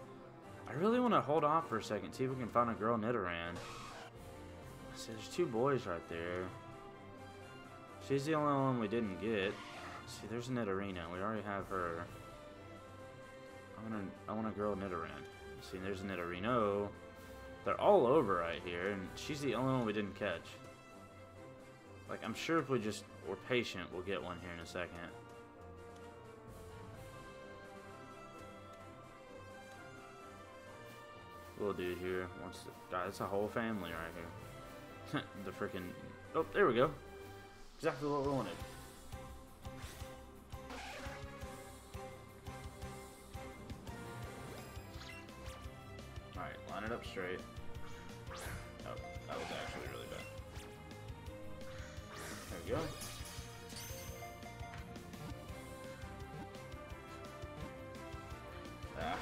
I really want to hold off for a second, see if we can find a girl Nidoran. See, there's 2 boys right there. She's the only one we didn't get. See, there's Nidorina. We already have her. I want a girl Nidoran. See, there's a Nidorino. They're all over right here, and she's the only one we didn't catch. Like, I'm sure if we just were patient, we'll get one here in a second. Little dude here wants to. God, it's a whole family right here. The freaking. Oh, there we go. Exactly what we wanted. Alright, line it up straight. Oh, that was actually really bad. There we go. Ah.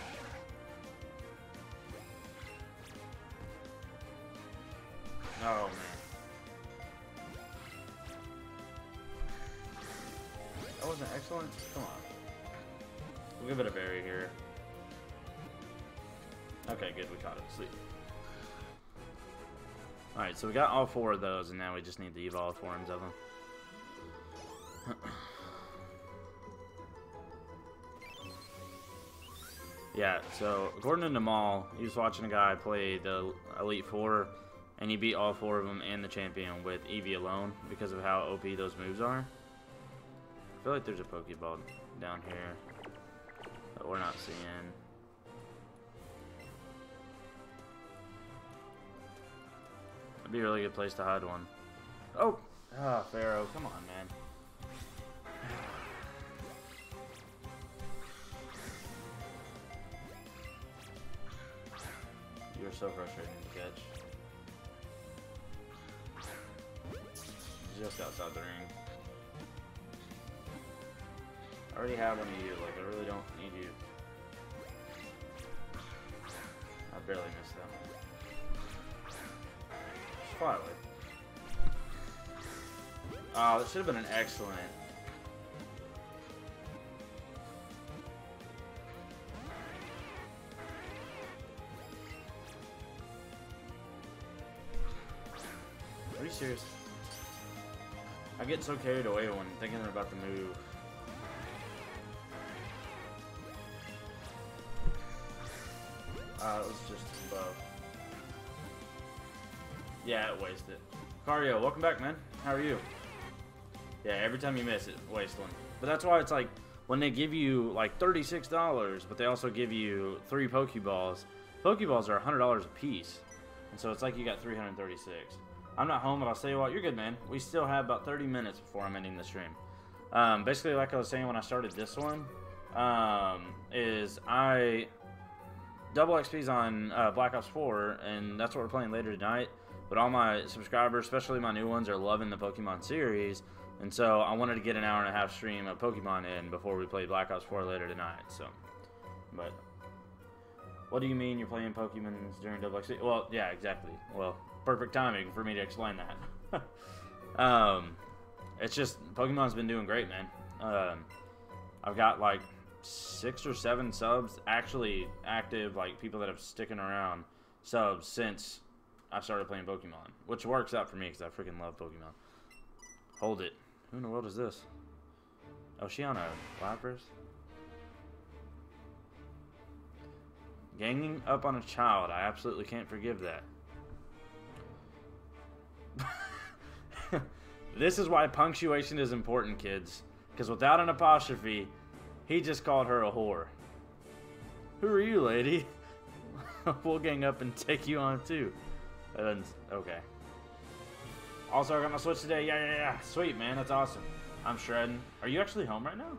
Oh, man. That wasn't excellent? Come on. We'll give it a berry here. Okay, good. We caught it. Sweet. Alright, so we got all 4 of those, and now we just need the evolved forms of them. Yeah, so according to Namal, he was watching a guy play the Elite Four, and he beat all 4 of them and the champion with Eevee alone because of how OP those moves are. I feel like there's a Pokeball down here that we're not seeing. That'd be a really good place to hide one. Oh! Ah, Pharaoh, come on, man. You're so frustrating to catch. Just outside the ring. I already have one of you, like, I really don't need you. I barely missed that one. Just fly away. Oh, that should have been an excellent. Are you serious? I get so carried away when thinking about the move. It was just above. Yeah, it wasted. Cario, welcome back, man. How are you? Yeah, every time you miss it, waste one. But that's why it's like, when they give you like $36, but they also give you 3 Pokeballs. Pokeballs are $100 a piece. And so it's like you got 336. I'm not home, but I'll tell you what, you're good, man. We still have about 30 minutes before I'm ending the stream. Basically, like I was saying when I started this one, is double XP's on Black Ops 4, and that's what we're playing later tonight. But all my subscribers, especially my new ones, are loving the Pokemon series. And so I wanted to get an hour and a half stream of Pokemon in before we play Black Ops 4 later tonight. So, but what do you mean you're playing Pokemon during double XP? Well, yeah, exactly. Well, perfect timing for me to explain that. It's just Pokemon's been doing great, man. I've got like 6 or 7 subs actually active, like people that have sticking around subs since I started playing Pokemon, which works out for me because I freaking love Pokemon. Hold it. Who in the world is this? Oh, she on a Lapras? Ganging up on a child. I absolutely can't forgive that. This is why punctuation is important, kids. Because without an apostrophe, he just called her a whore. Who are you, lady? We'll gang up and take you on too. Okay. Also, I got my Switch today. Yeah. Sweet, man. That's awesome. I'm shredding. Are you actually home right now?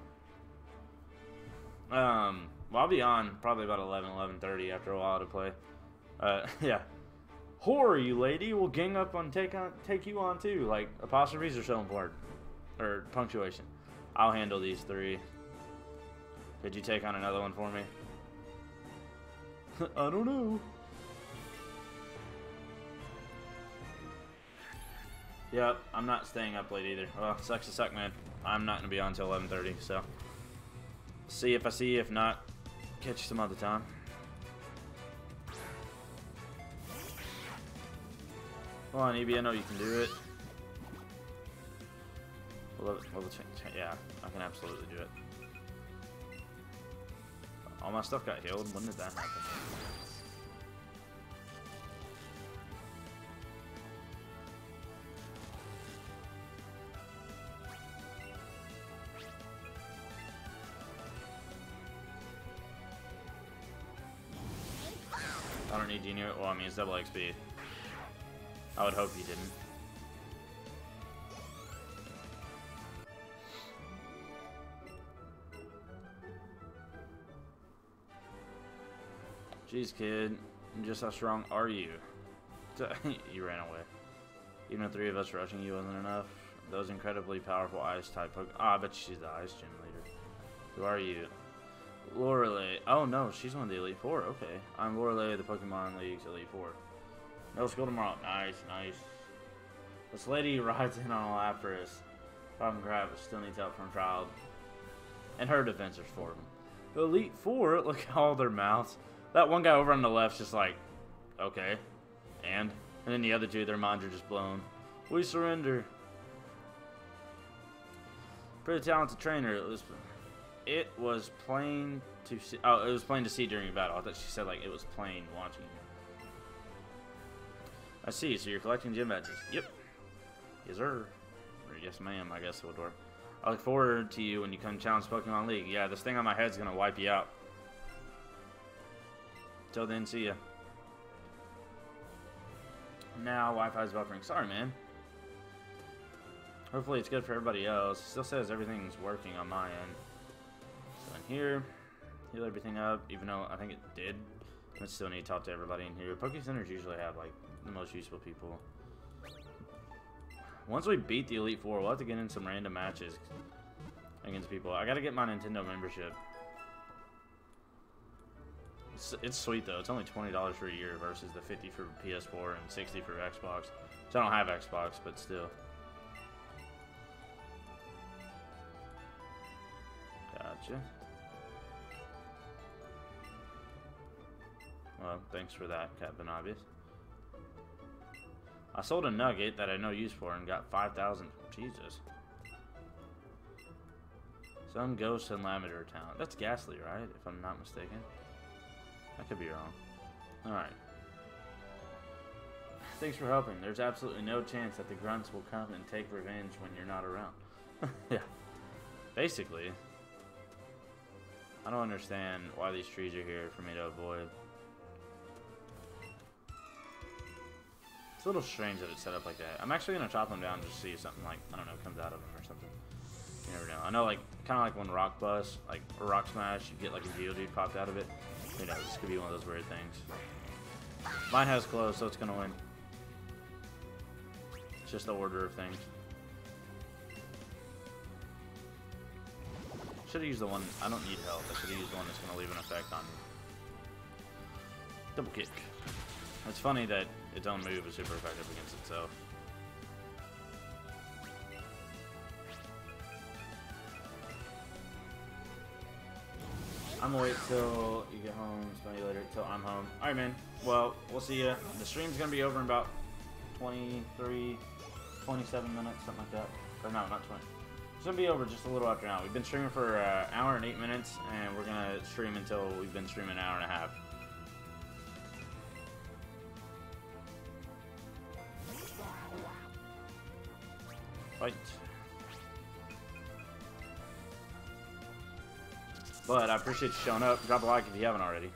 Well, I'll be on probably about 11:30 after a while to play. Yeah. Whore, you lady. We'll gang up and take you on too. Like, apostrophes are so important. Or punctuation. I'll handle these 3. Could you take on another one for me? I don't know. Yep, I'm not staying up late either. Well, sucks to suck, man. I'm not going to be on until 11:30, so. See if I see you. If not, catch you some other time. Come on, Eevee, I know you can do it. Yeah, I can absolutely do it. All my stuff got healed. When did that happen? I don't need Genie. Well, I mean, it's double XP. I would hope you didn't. Jeez, kid. Just how strong are you? You ran away. Even if 3 of us rushing you wasn't enough. Those incredibly powerful ice-type Pokemon. Ah, I bet she's the Ice Gym leader. Who are you? Lorelei. Oh, no. She's one of the Elite Four. Okay. I'm Lorelei, the Pokemon League's Elite Four. No school tomorrow. Nice, nice. This lady rides in on a Lapras. Problem crap, but still needs help from child. And her defense is for them. The Elite Four, look at all their mouths. That one guy over on the left's just like, okay. And then the other 2, their minds are just blown. We surrender. Pretty talented trainer. It was plain to see. Oh, it was plain to see during a battle. I thought she said like it was plain watching you. I see. So you're collecting gym badges. Yep. Yes, sir. Or yes, ma'am. I guess it would work. I look forward to you when you come challenge Pokemon League. Yeah, this thing on my head's gonna wipe you out. Till then, see ya. Now Wi-Fi's buffering. Sorry, man. Hopefully it's good for everybody else. It still says everything's working on my end. So in here, heal everything up, even though I think it did. I still need to talk to everybody in here. Poké Centers usually have like the most useful people. Once we beat the Elite Four, we'll have to get in some random matches against people. I gotta get my Nintendo membership. It's sweet though. It's only $20 for a year versus the $50 for PS4 and $60 for Xbox. So I don't have Xbox, but still. Gotcha. Well, thanks for that, Captain Obvious. I sold a nugget that I had no use for and got 5,000. Jesus. Some ghost in Lavender Town. That's Ghastly, right? If I'm not mistaken. I could be wrong. Alright. Thanks for helping. There's absolutely no chance that the grunts will come and take revenge when you're not around. Yeah. Basically. I don't understand why these trees are here for me to avoid. It's a little strange that it's set up like that. I'm actually going to chop them down just to see if something like, I don't know, comes out of them or something. You never know. I know, like, kind of like when Rock Bust, like, or Rock Smash, you get like a Geodude popped out of it. Who knows? This could be one of those weird things. Mine has closed, so it's gonna win. It's just the order of things. Should have used the one. I don't need health. I should have used the one that's gonna leave an effect on me. Double kick. It's funny that its own move is super effective against itself. I'm gonna wait till you get home, spend you later, till I'm home. Alright, man. Well, we'll see ya. The stream's gonna be over in about 23, 27 minutes, something like that. Or no, not 20. It's gonna be over just a little after now. We've been streaming for an hour and 8 minutes, and we're gonna stream until we've been streaming an hour and a half. Fight. But I appreciate you showing up. Drop a like if you haven't already.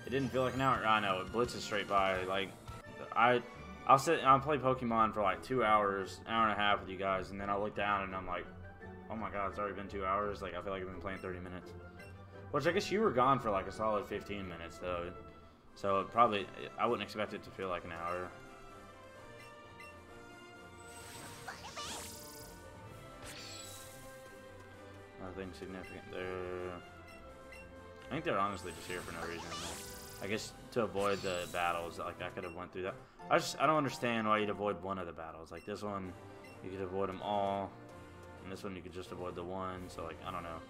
It didn't feel like an hour. I know, it blitzes straight by. Like, I'll play Pokemon for like 2 hours, hour and a half with you guys, and then I'll look down and I'm like, oh my god, it's already been 2 hours. Like, I feel like I've been playing 30 minutes. Which I guess you were gone for like a solid 15 minutes though. So it probably, I wouldn't expect it to feel like an hour. Nothing significant there. I think they're honestly just here for no reason. I guess to avoid the battles, like I could have went through that. I don't understand why you'd avoid one of the battles. Like this one, you could avoid them all, and this one you could just avoid the one. So like I don't know.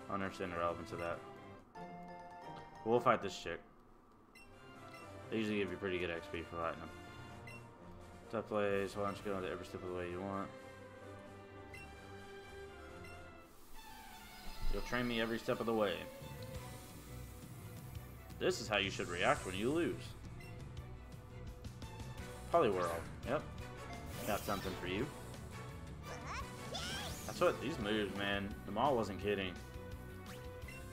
I don't understand the relevance of that. But we'll fight this chick. They usually give you pretty good XP for fighting them. Tough plays. Why don't you go every step of the way you want? You'll train me every step of the way. This is how you should react when you lose. Poliwhirl. Yep. Got something for you. That's what these moves, man. The mall wasn't kidding.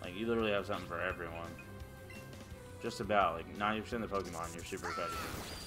Like, you literally have something for everyone. Just about. Like, 90% of the Pokemon, you're super effective.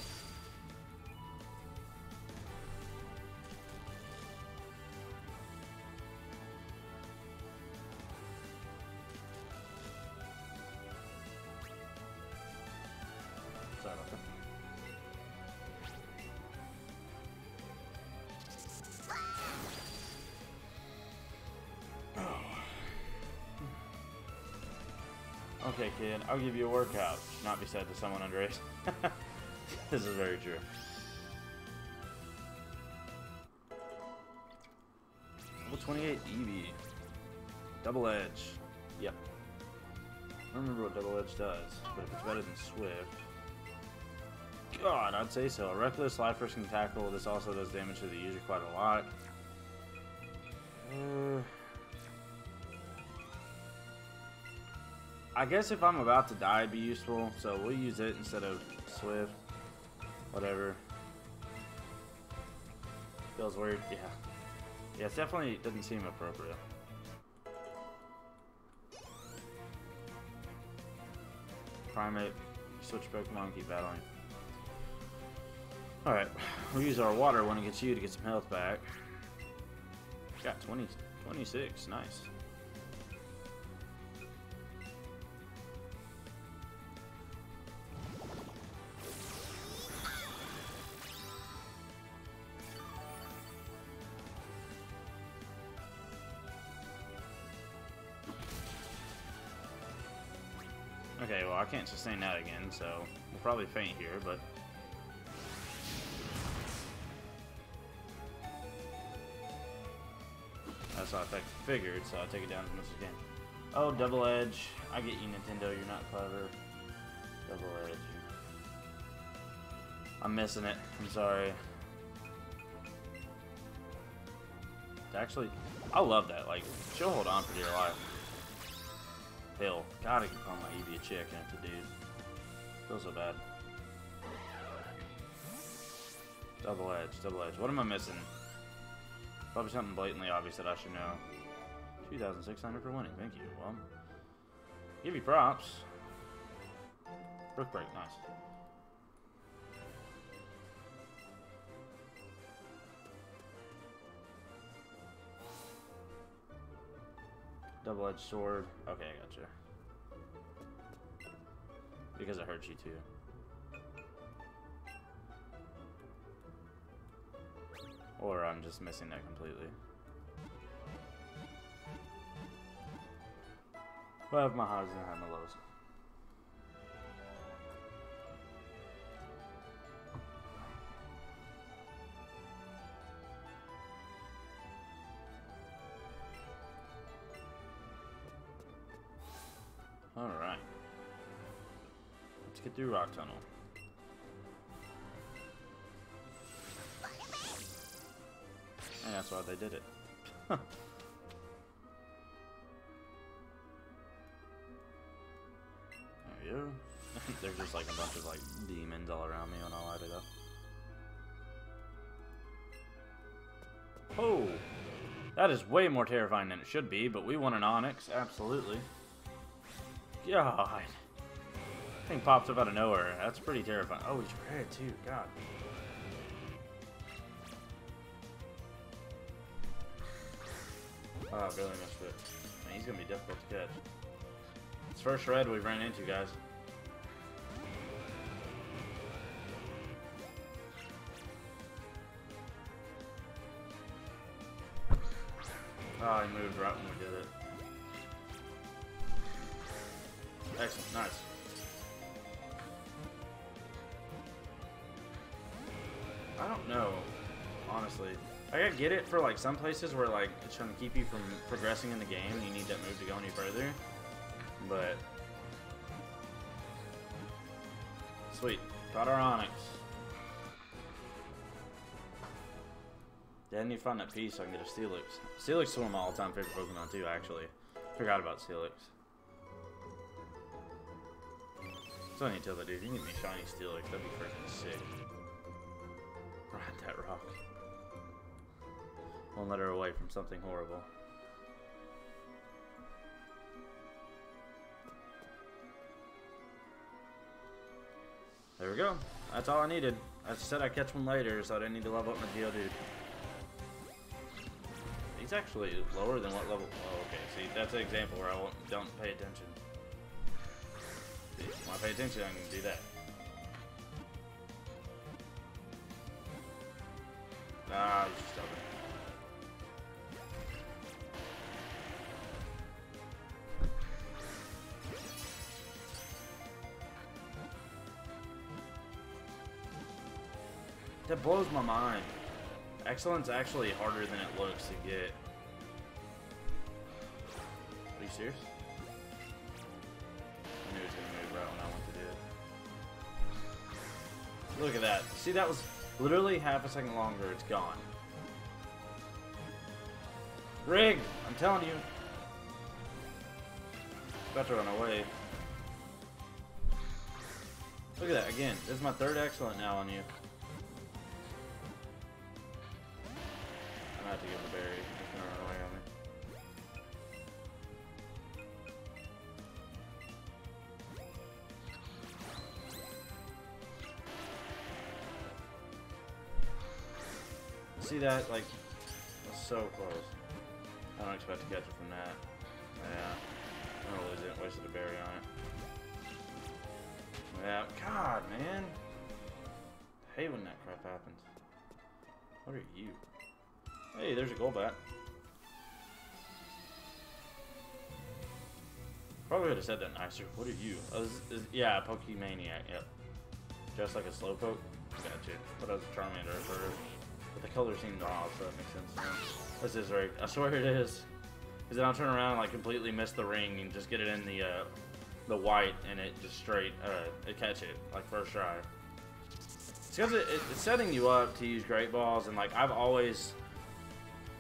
Okay, kid, I'll give you a workout. Should not be said to someone underage. This is very true. Level 28 Eevee. Double Edge. Yep. I don't remember what Double Edge does, but if it's better than Swift. God, I'd say so. A reckless life risking tackle. This also does damage to the user quite a lot. I guess if I'm about to die, it'd be useful, so we'll use it instead of Swift. Whatever. Feels weird, yeah. Yeah, it definitely doesn't seem appropriate. Primate, switch Pokemon, keep battling. Alright, we'll use our water when it gets you to get some health back. Got 26, nice. Okay, well, I can't sustain that again, so we'll probably faint here, but... That's what I figured, so I'll take it down as much as I can. Oh, Double Edge. I get you, Nintendo. You're not clever. Double Edge. I'm missing it. I'm sorry. Actually, I love that. Like, she'll hold on for dear life. Hill. God, I can call my Eevee a chick and it's a dude. Feels so bad. Double Edge, Double Edge. What am I missing? Probably something blatantly obvious that I should know. 2,600 for winning. Thank you. Well, give you props. Brook Break, nice. Double-edged sword. Okay, I got you. Because it hurts you too. Or I'm just missing that completely. Well, I have my highs and I have my lows. Alright. Let's get through Rock Tunnel. And that's why they did it. There we go. There's just like a bunch of like demons all around me when I light it up. Oh! That is way more terrifying than it should be, but we won an Onyx, absolutely. God. Thing pops up out of nowhere. That's pretty terrifying. Oh, he's red too. God. Oh, I barely missed it. Man, he's gonna be difficult to catch. It's first red we've ran into, guys. Oh, he moved right when we did it. Excellent, nice. I don't know, honestly. I get it for like some places where like it's trying to keep you from progressing in the game and you need that move to go any further. But sweet, got our Onyx. Then you find that piece so I can get a Steelix. Steelix is one of my all-time favorite Pokemon too, actually. Forgot about Steelix. So I need to tell that dude, you can get me shiny Steelix, that'd be freaking sick. Ride that rock. Won't let her away from something horrible. There we go. That's all I needed. I said I'd catch one later, so I didn't need to level up my Geodude. He's actually lower than what level? Oh, okay. See, that's an example where I don't pay attention. See, when I pay attention, I can do that. Ah, he's stubborn. That blows my mind. Excellent's actually harder than it looks to get. Are you serious? I knew it was going to move right when I went to do it. Look at that. See, that was literally half a second longer. It's gone. Rig! I'm telling you. About to run away. Look at that. Again, this is my third excellent now on you. I have to give the berry. He's gonna run away on me. See that? Like, that's so close. I don't expect to catch it from that. Yeah. I'm gonna lose it. Wasted a berry on it. Yeah. God, man. I hate when that crap happens. What are you? Hey, there's a Golbat. Probably would have said that nicer. What are you? Oh, yeah, Pokemaniac. Yep. Just like a Slowpoke. Gotcha. But I was a Charmander at first. But the color seemed off, so that makes sense to me. This is right. I swear it is. Because then I'll turn around and like completely miss the ring and just get it in the white and it just straight it catch it like first try. It's because it's setting you up to use Great Balls, and like I've always.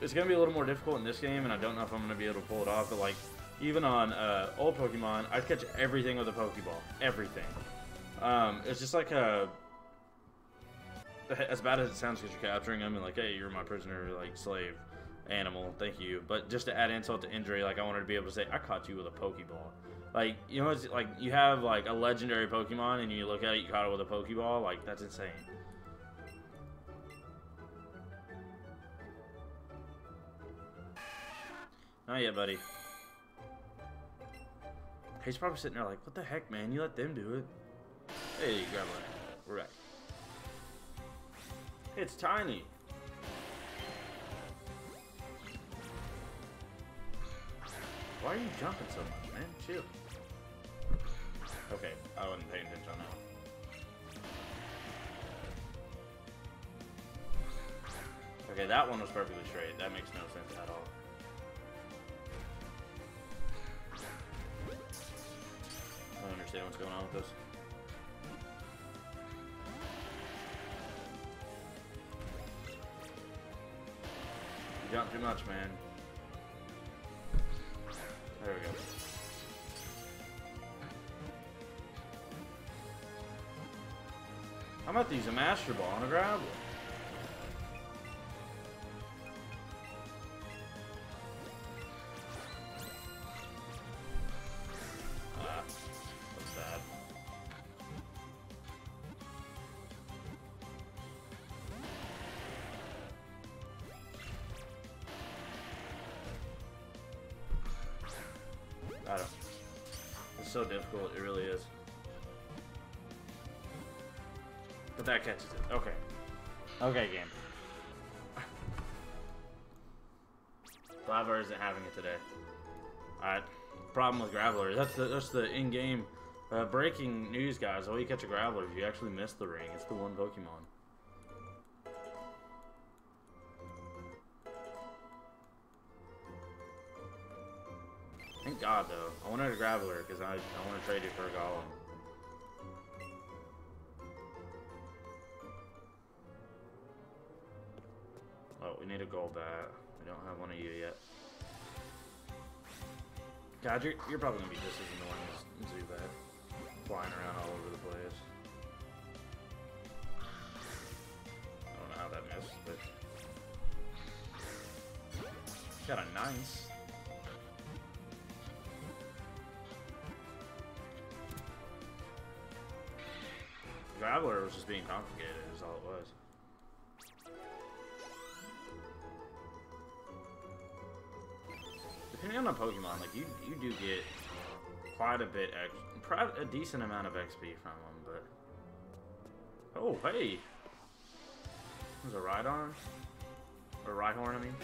It's going to be a little more difficult in this game, and I don't know if I'm going to be able to pull it off, but like, even on old Pokemon, I'd catch everything with a Pokeball. Everything. It's just like a... As bad as it sounds because you're capturing them, and like, hey, you're my prisoner, like, slave, animal, thank you. But just to add insult to injury, like, I wanted to be able to say, I caught you with a Pokeball. Like, you know, it's like, you have, like, a legendary Pokemon, and you look at it, you caught it with a Pokeball, like, that's insane. Not yet, buddy. He's probably sitting there like, what the heck, man? You let them do it. Hey, grab one. We're back. It's tiny. Why are you jumping so much, man? Chill. Okay, I wasn't paying attention on that. Okay, that one was perfectly straight. That makes no sense at all. I don't understand what's going on with this. You jump too much, man. There we go. I'm about to use a Master Ball on a Graveler. What's that? I don't. It's so difficult, it really is. But that catches it. Okay. Okay, game. Graveler isn't having it today. Alright. Problem with Graveler. That's the in-game breaking news, guys. All you catch a Graveler is you actually miss the ring. It's the one Pokemon. Thank God, though. I wanted a Graveler because I want to trade it for a Golem. Oh, we need a gold bat. We don't have one of you yet. God, you're probably going to be just as annoying as Zubat. Flying around all over the place. I don't know how that missed, but... Got a nice. Graveler was just being complicated, is all it was. Depending on the Pokemon, like you do get quite a bit, a decent amount of XP from them, but oh hey, there's a Rhydon or Rhyhorn, I mean.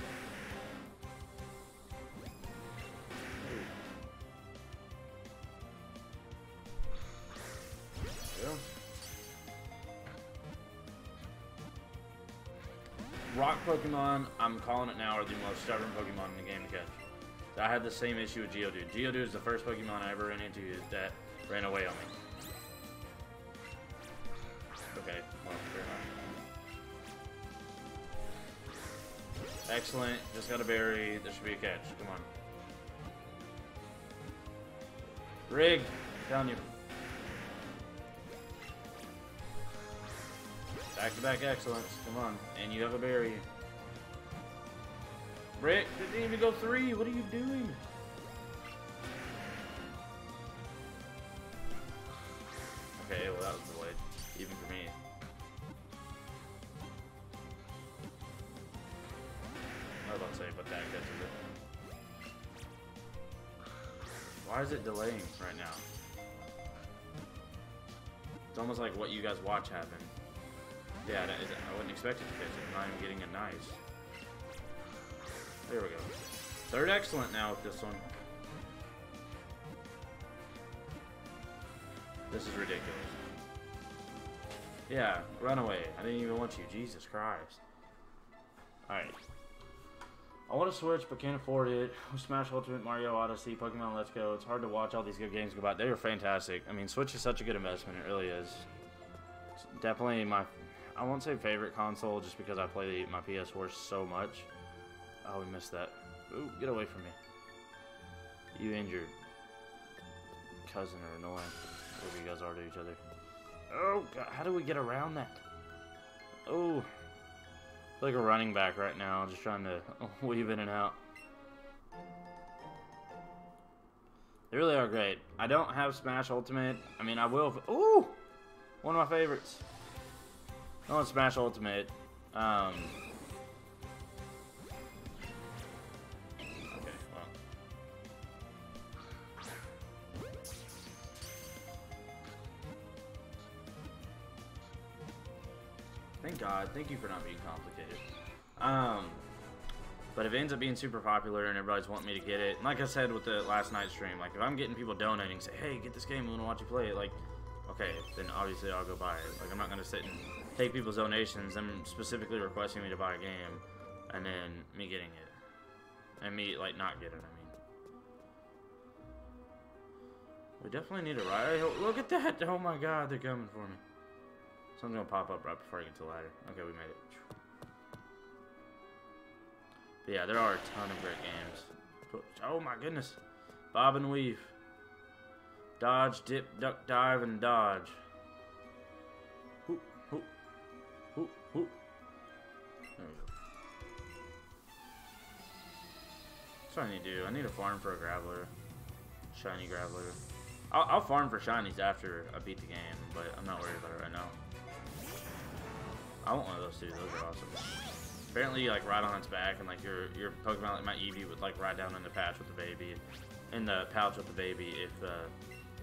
Yeah. Rock Pokemon, I'm calling it now, are the most stubborn Pokemon in the game to catch. I had the same issue with Geodude. Geodude is the first Pokemon I ever ran into that ran away on me. Okay, well, fair enough. Excellent, just got a berry. There should be a catch. Come on. Rig, down you. Back-to-back excellence. Come on, and you have a berry. Rick, didn't even go 3. What are you doing? Okay, well that was delayed, even for me. I was about to say, but that catches it. Why is it delaying right now? It's almost like what you guys watch happen. Yeah, I wouldn't expect it to catch it. I'm not even getting a nice. There we go. Third excellent now with this one. This is ridiculous. Yeah, run away. I didn't even want you. Jesus Christ. Alright. I want to switch, but can't afford it. Smash Ultimate, Mario Odyssey, Pokemon Let's Go. It's hard to watch all these good games go by. They are fantastic. I mean, Switch is such a good investment. It really is. It's definitely my, I won't say favorite console just because I play my PS4 so much. Oh, we missed that. Ooh, get away from me. You and your cousin are annoying. Whatever you guys are to each other. Oh, God, how do we get around that? Oh. I feel like a running back right now, just trying to weave in and out. They really are great. I don't have Smash Ultimate. I mean, I will. Ooh! One of my favorites. I want Smash Ultimate. Thank God. Thank you for not being complicated. But if it ends up being super popular and everybody's wanting me to get it, and like I said with the last night's stream, like if I'm getting people donating, say, hey, get this game, we want to watch you play it, like, okay, then obviously I'll go buy it. Like I'm not gonna sit and take people's donations, them specifically requesting me to buy a game, and then me getting it, and me like not getting it. I mean, we definitely need a ride. Oh, look at that! Oh my God, they're coming for me. Something's gonna pop up right before I get to the ladder. Okay, we made it. But yeah, there are a ton of great games. Oh my goodness. Bob and weave. Dodge, dip, duck, dive, and dodge. Hoop, hoop, hoop, hoop. There we go. That's what I need to do. I need to farm for a graveler. Shiny graveler. I'll farm for shinies after I beat the game, but I'm not worried about it right now. I want one of those too. Those are awesome. Apparently, like ride on its back, and like your Pokemon, like my Eevee, would like ride down in the patch with the baby, in the pouch with the baby,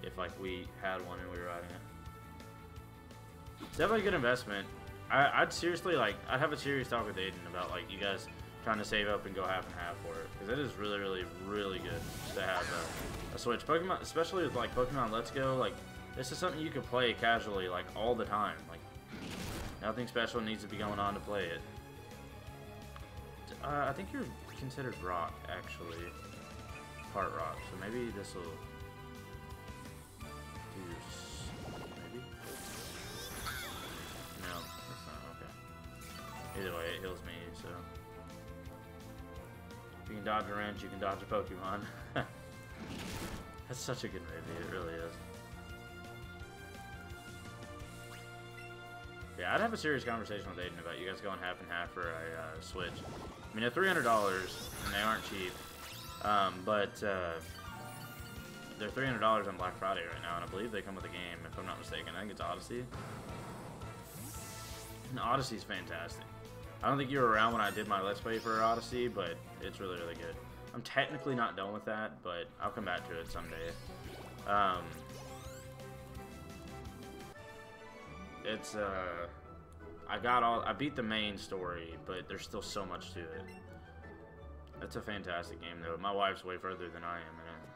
if like we had one and we were riding it. It's definitely a good investment. I'd seriously like I'd have a serious talk with Aiden about like you guys trying to save up and go half and half for it, because it is really, really, really good to have a Switch. Pokemon, especially with like Pokemon Let's Go, like this is something you can play casually like all the time. Like nothing special needs to be going on to play it. I think you're considered rock, actually. Part rock, so maybe this will do. Maybe? No, that's not. Okay. Either way, it heals me, so. If you can dodge a wrench, you can dodge a Pokemon. That's such a good movie, it really is. Yeah, I'd have a serious conversation with Aiden about you guys going half and half for a Switch. I mean, they're $300, and they aren't cheap. But they're $300 on Black Friday right now, and I believe they come with a game, if I'm not mistaken. I think it's Odyssey. And Odyssey's fantastic. I don't think you were around when I did my Let's Play for Odyssey, but it's really, really good. I'm technically not done with that, but I'll come back to it someday. It's I beat the main story, but there's still so much to it. It's a fantastic game though. My wife's way further than I am in it.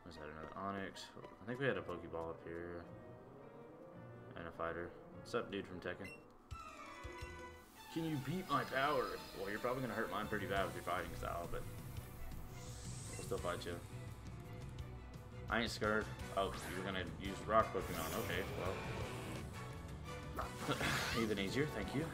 Was that another Onyx? I think we had a Pokeball up here. And a fighter. What's up, dude from Tekken? Can you beat my power? Well, you're probably gonna hurt mine pretty bad with your fighting style, but we'll still fight you. I ain't scared. Oh, you were gonna use rock Pokemon. Okay, well. Even easier, thank you.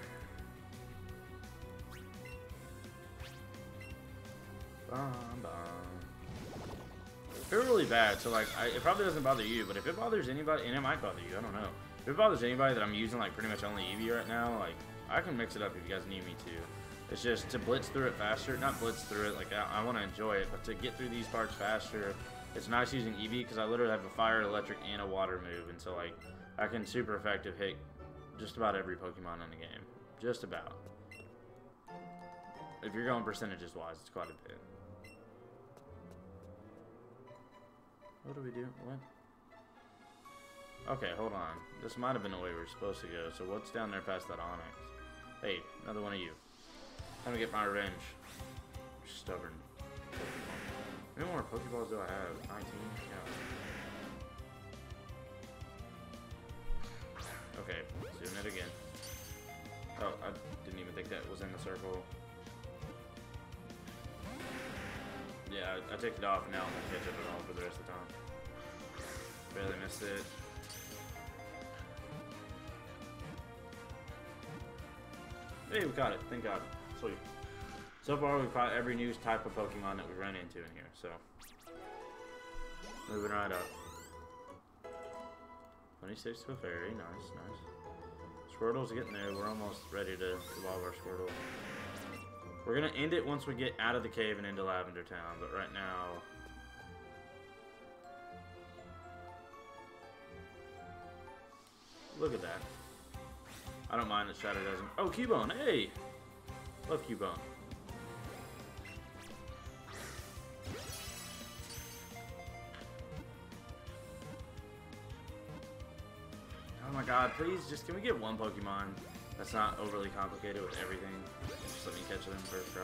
They're really bad, so like, it probably doesn't bother you, but if it bothers anybody, and it might bother you, I don't know. If it bothers anybody that I'm using like pretty much only Eevee right now, like, I can mix it up if you guys need me to. It's just to blitz through it faster, not blitz through it, like I want to enjoy it, but to get through these parts faster, it's nice using Eevee because I literally have a fire, electric, and a water move, and so like, I can super effective hit just about every Pokemon in the game. Just about. If you're going percentages wise, it's quite a bit. What do we do? What? Okay, hold on. This might have been the way we were supposed to go. So what's down there past that Onyx? Hey, another one of you. Time to get my revenge. Stubborn. How many more Pokeballs do I have? 19? Yeah. Okay, doing it again. Oh, I didn't even think that was in the circle. Yeah, I took it off and now I'm gonna catch up at all for the rest of the time. Barely missed it. Hey, we got it. Thank God. Sweet. So far, we've caught every new type of Pokemon that we run into in here, so. Moving right up. 26 to a fairy. Nice, nice. Squirtle's getting there. We're almost ready to evolve our Squirtle. We're gonna end it once we get out of the cave and into Lavender Town, but right now... Look at that. I don't mind that Shadow doesn't... Oh, Cubone! Hey! Love Cubone. Oh my God, please, just can we get one Pokemon that's not overly complicated with everything? Just let me catch them first try.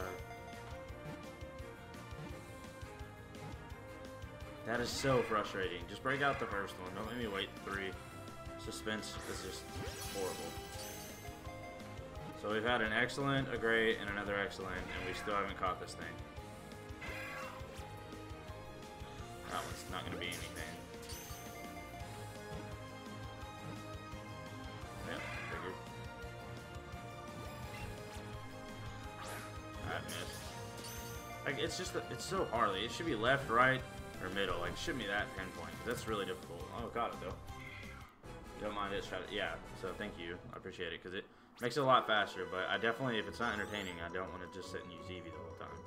That is so frustrating. Just break out the first one. Don't make me wait 3. Suspense is just horrible. So we've had an excellent, a great, and another excellent, and we still haven't caught this thing. That one's not going to be anything. Yep, figured. That missed. Like, it's just, it's so hard. Like, it should be left, right, or middle. Like, it shouldn't be that pinpoint. That's really difficult. Oh, got it, though. Don't mind it, try to, yeah, so thank you. I appreciate it, because it makes it a lot faster, but I definitely, if it's not entertaining, I don't want to just sit and use Eevee the whole time.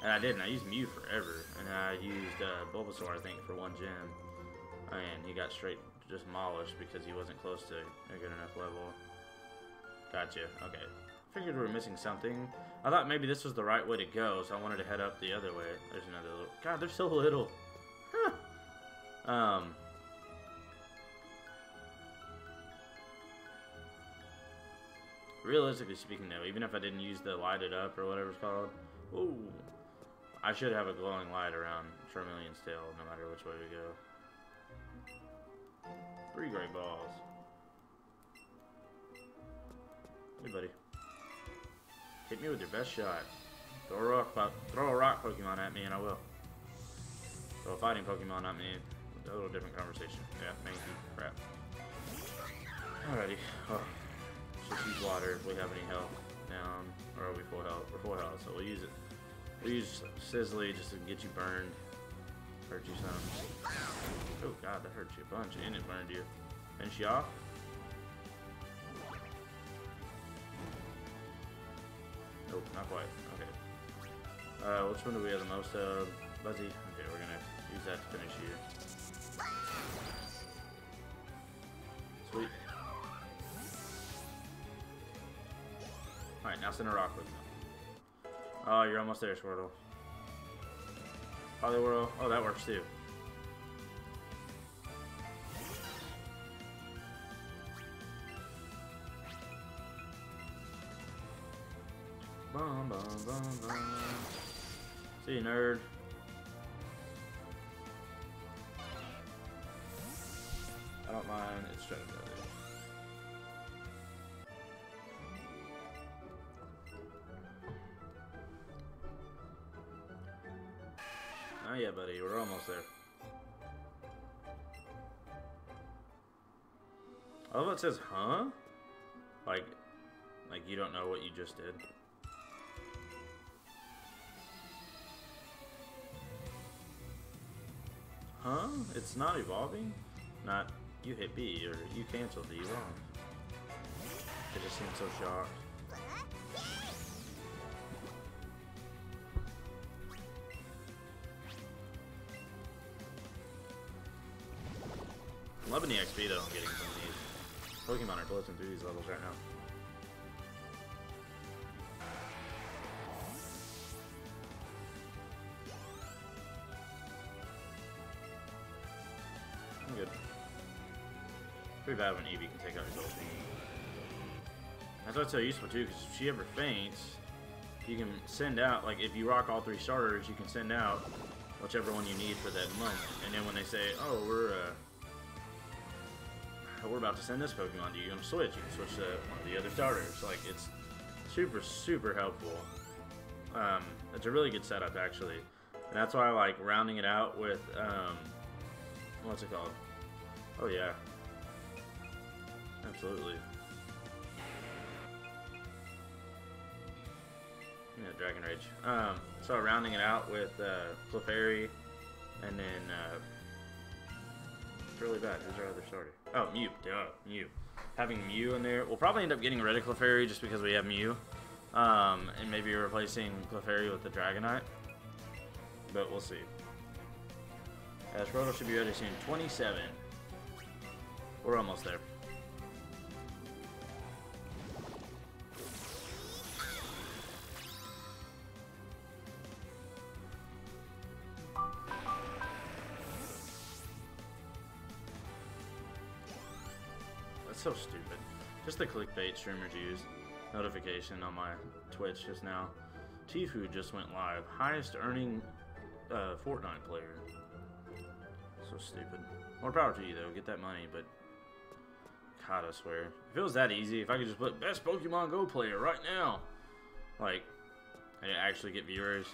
And I didn't. I used Mew forever, and I used Bulbasaur, I think, for 1 gym. And he got straight just demolished because he wasn't close to a good enough level. Gotcha. Okay. Figured we were missing something. I thought maybe this was the right way to go, so I wanted to head up the other way. There's another little... God, they're so little. Huh. Realistically speaking, though, even if I didn't use the light it up or whatever it's called, ooh, I should have a glowing light around Charmeleon's tail, no matter which way we go. 3 great balls. Hey, buddy. Hit me with your best shot. Throw a rock Pokemon at me, and I will. Throw a fighting Pokemon at me. A little different conversation. Yeah, thank you. Crap. Alrighty. Oh. Just use water if we have any health down, or are we full health? We're full health, so we'll use it. We'll use Sizzly just to get you burned, hurt you some. Oh God, that hurt you a bunch, and it burned you. Finish you off. Nope, not quite. Okay. Which one do we have the most of? Buzzy. Okay, we're gonna use that to finish you. Sweet. Alright, now send a rock with me. Oh, you're almost there, Squirtle. Poliwhirl. Oh, that works too. Bum, bum, bum, bum. See you, nerd. I don't mind. It's trying to go there. Oh yeah, buddy, we're almost there. I love it says, huh? Like you don't know what you just did. Huh? It's not evolving? Not, you hit B, or you canceled the evolve. It just seems so shocked. I'm loving the XP though I'm getting from these. Pokemon are blitzing through these levels right now. I'm good. Pretty bad when Eevee can take out his ulti. That's why it's so useful too, because if she ever faints, you can send out, like if you rock all 3 starters, you can send out whichever one you need for that month. And then when they say, oh, we're about to send this Pokemon to you, you're going to switch. You can switch to one of the other starters. Like, it's super, super helpful. It's a really good setup, actually. And that's why I like rounding it out with, what's it called? Oh, yeah. Absolutely. Yeah, Dragon Rage. So rounding it out with Clefairy, and then it's really bad. Who's our other starter? Oh, Mew. Duh, Mew. Having Mew in there, we'll probably end up getting rid of Clefairy just because we have Mew, and maybe replacing Clefairy with the Dragonite. But we'll see. Squirtle should be ready soon. 27. We're almost there. so stupid. Just the clickbait streamers use. Notification on my Twitch just now. Tfue just went live. Highest earning Fortnite player. So stupid. More power to you though. Get that money, but God, I swear. If it was that easy, if I could just put best Pokemon Go player right now, like, and actually get viewers,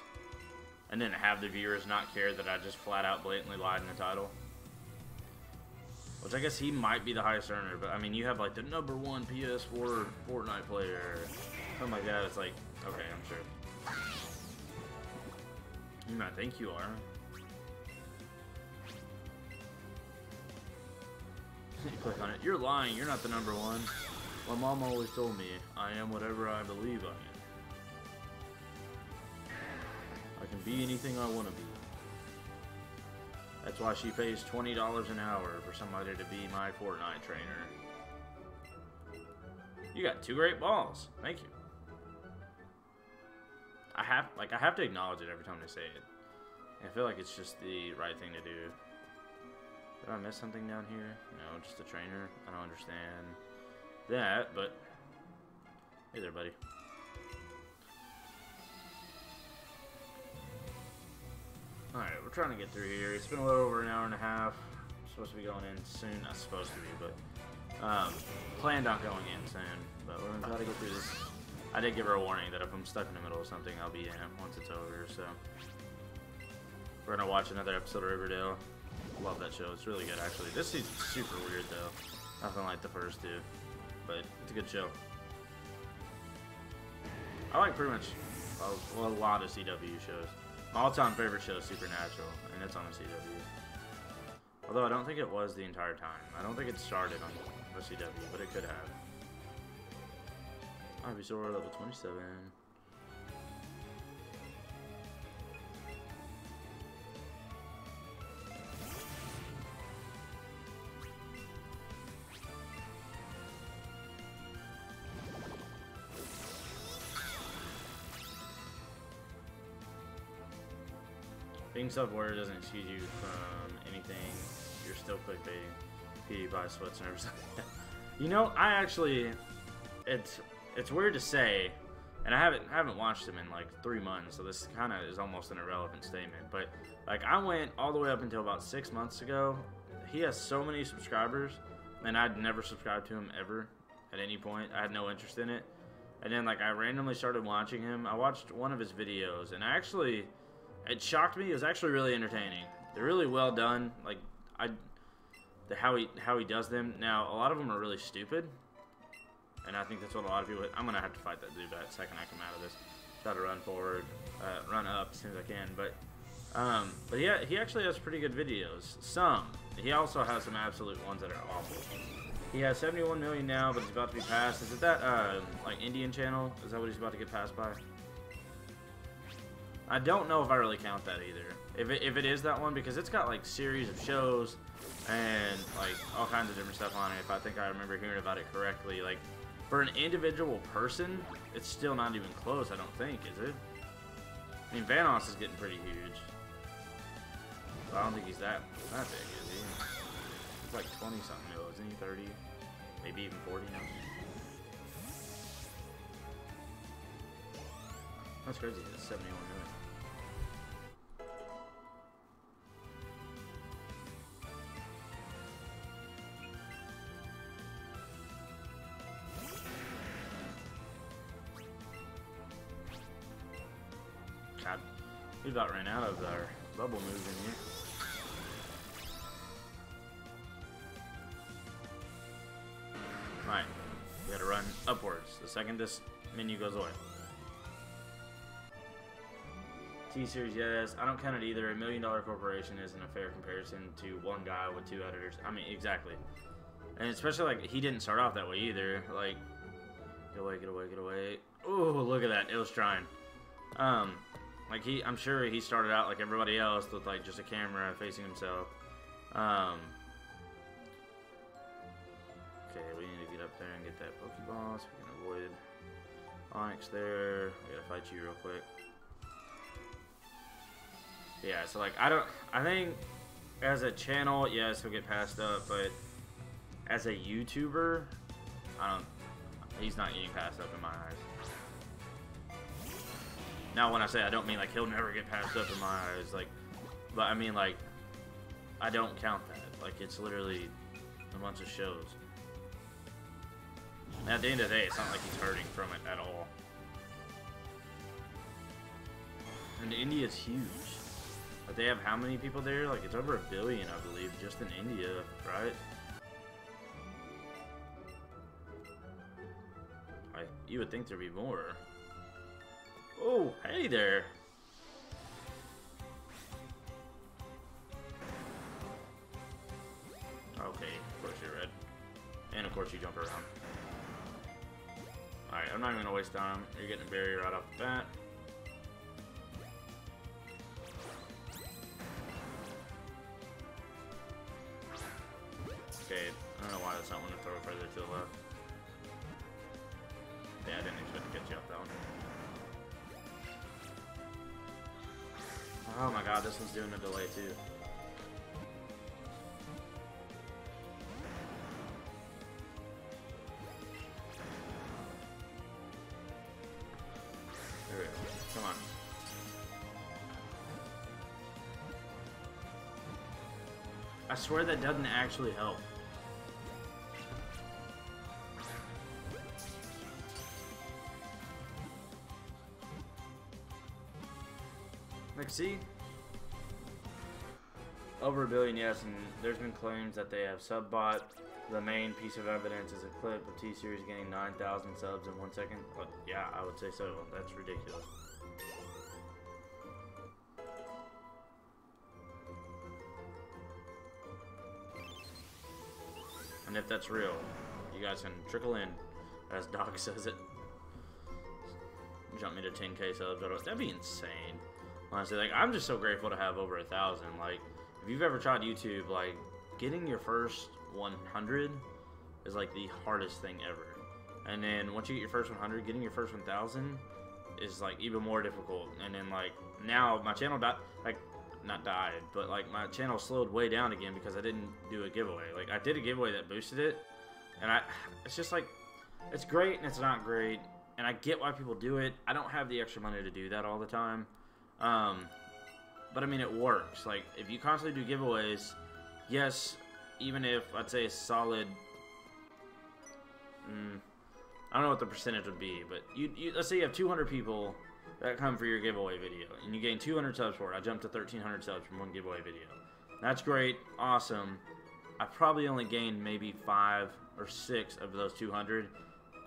and then have the viewers not care that I just flat out blatantly lied in the title. Which I guess he might be the highest earner, but I mean, you have like the #1 PS4 Fortnite player, something like that. It's like, okay, I'm sure. You might think you are. You click on it. You're lying. You're not the #1. My mom always told me I am whatever I believe I am. I can be anything I want to be. That's why she pays $20 an hour for somebody to be my Fortnite trainer. You got 2 great balls. Thank you. I have to acknowledge it every time they say it. I feel like it's just the right thing to do. Did I miss something down here? No, just a trainer. I don't understand that, but hey there, buddy. Alright, we're trying to get through here. It's been a little over an hour and a half. I'm supposed to be going in soon. Not supposed to be, but planned on going in soon. But we're going to try to get through this. I did give her a warning that if I'm stuck in the middle of something, I'll be in once it's over. So we're going to watch another episode of Riverdale. Love that show. It's really good, actually. This season's super weird, though. Nothing like the first two. But it's a good show. I like pretty much a lot of CW shows. My all-time favorite show is Supernatural, and it's on the CW. Although I don't think it was the entire time. I don't think it started on the CW, but it could have. Ivysaur level 27. Being self-aware doesn't excuse you from anything. You're still clickbaiting. PewDiePie sweats and everything. You know, I actually, it's weird to say, and I haven't watched him in like 3 months, so this kind of is almost an irrelevant statement. But like, I went all the way up until about 6 months ago. He has so many subscribers, and I'd never subscribed to him ever at any point. I had no interest in it, and then like I randomly started watching him. I watched one of his videos, and actually. It shocked me. It was actually really entertaining. They're really well done. Like how he does them. Now a lot of them are really stupid, and I think that's what a lot of people. I'm gonna have to fight that dude that second I come out of this. Try to run forward, run up as soon as I can. But yeah, he actually has pretty good videos. Some. He also has some absolute ones that are awful. He has 71 million now, but he's about to be passed. Is it that like Indian channel? Is that what he's about to get passed by? I don't know if I really count that either. If it is that one, because it's got like series of shows and like all kinds of different stuff on it. If I think I remember hearing about it correctly, like for an individual person, it's still not even close. I don't think, is it? I mean, Vanoss is getting pretty huge. But I don't think he's that big, is he? He's like 20 something mil, isn't he? 30, maybe even 40 now. That's crazy. It's 71 million. God, we about ran out of our bubble moves in here. Alright, we gotta run upwards the second this menu goes away. T-Series, yes. I don't count it either. $1 million corporation isn't a fair comparison to one guy with 2 editors. I mean, exactly. And especially, like, he didn't start off that way either. Like, get away, get away, get away. Ooh, look at that. It was trying. Like, I'm sure he started out like everybody else with, like, just a camera facing himself. Okay, we need to get up there and get that Pokeball so we can avoid Onyx there. We gotta fight you real quick. Yeah, so like I think as a channel, yes, he'll get passed up, but as a YouTuber, He's not getting passed up in my eyes. Now, when I say I don't mean like he'll never get passed up in my eyes, like, but I mean like I don't count that. Like, it's literally a bunch of shows. And at the end of the day, it's not like he's hurting from it at all. And India's huge. But they have how many people there? Like, it's over 1 billion, I believe, just in India, right? You would think there'd be more. Oh, hey there. Okay, of course you're red. And of course you jump around. Alright, I'm not even gonna waste time. You're getting a barrier right off the bat. Okay, I don't know why that's not wanting to throw it further to the left. Yeah, I didn't expect to get you up that one. Oh my god, this one's doing a delay too. There we go. Come on. I swear that doesn't actually help. Like, see? Over 1 billion, yes, and there's been claims that they have sub-bot. The main piece of evidence is a clip of T-Series getting 9,000 subs in 1 second. But yeah, I would say so. That's ridiculous. And if that's real, you guys can trickle in, as Doc says it. Jump me to 10K subs. That'd be insane. Honestly, like, I'm just so grateful to have over 1,000. Like, if you've ever tried YouTube, like, getting your first 100 is like the hardest thing ever. And then once you get your first 100, getting your first 1,000 is like even more difficult. And then like now my channel not died, but like my channel slowed way down again because I didn't do a giveaway. Like, I did a giveaway that boosted it, and it's just like, it's great and it's not great. And I get why people do it. I don't have the extra money to do that all the time. But I mean, it works. Like, if you constantly do giveaways, yes, even if I'd say a solid, I don't know what the percentage would be, but you let's say you have 200 people that come for your giveaway video, and you gain 200 subs for it. I jumped to 1,300 subs from one giveaway video. That's great, awesome. I probably only gained maybe 5 or 6 of those 200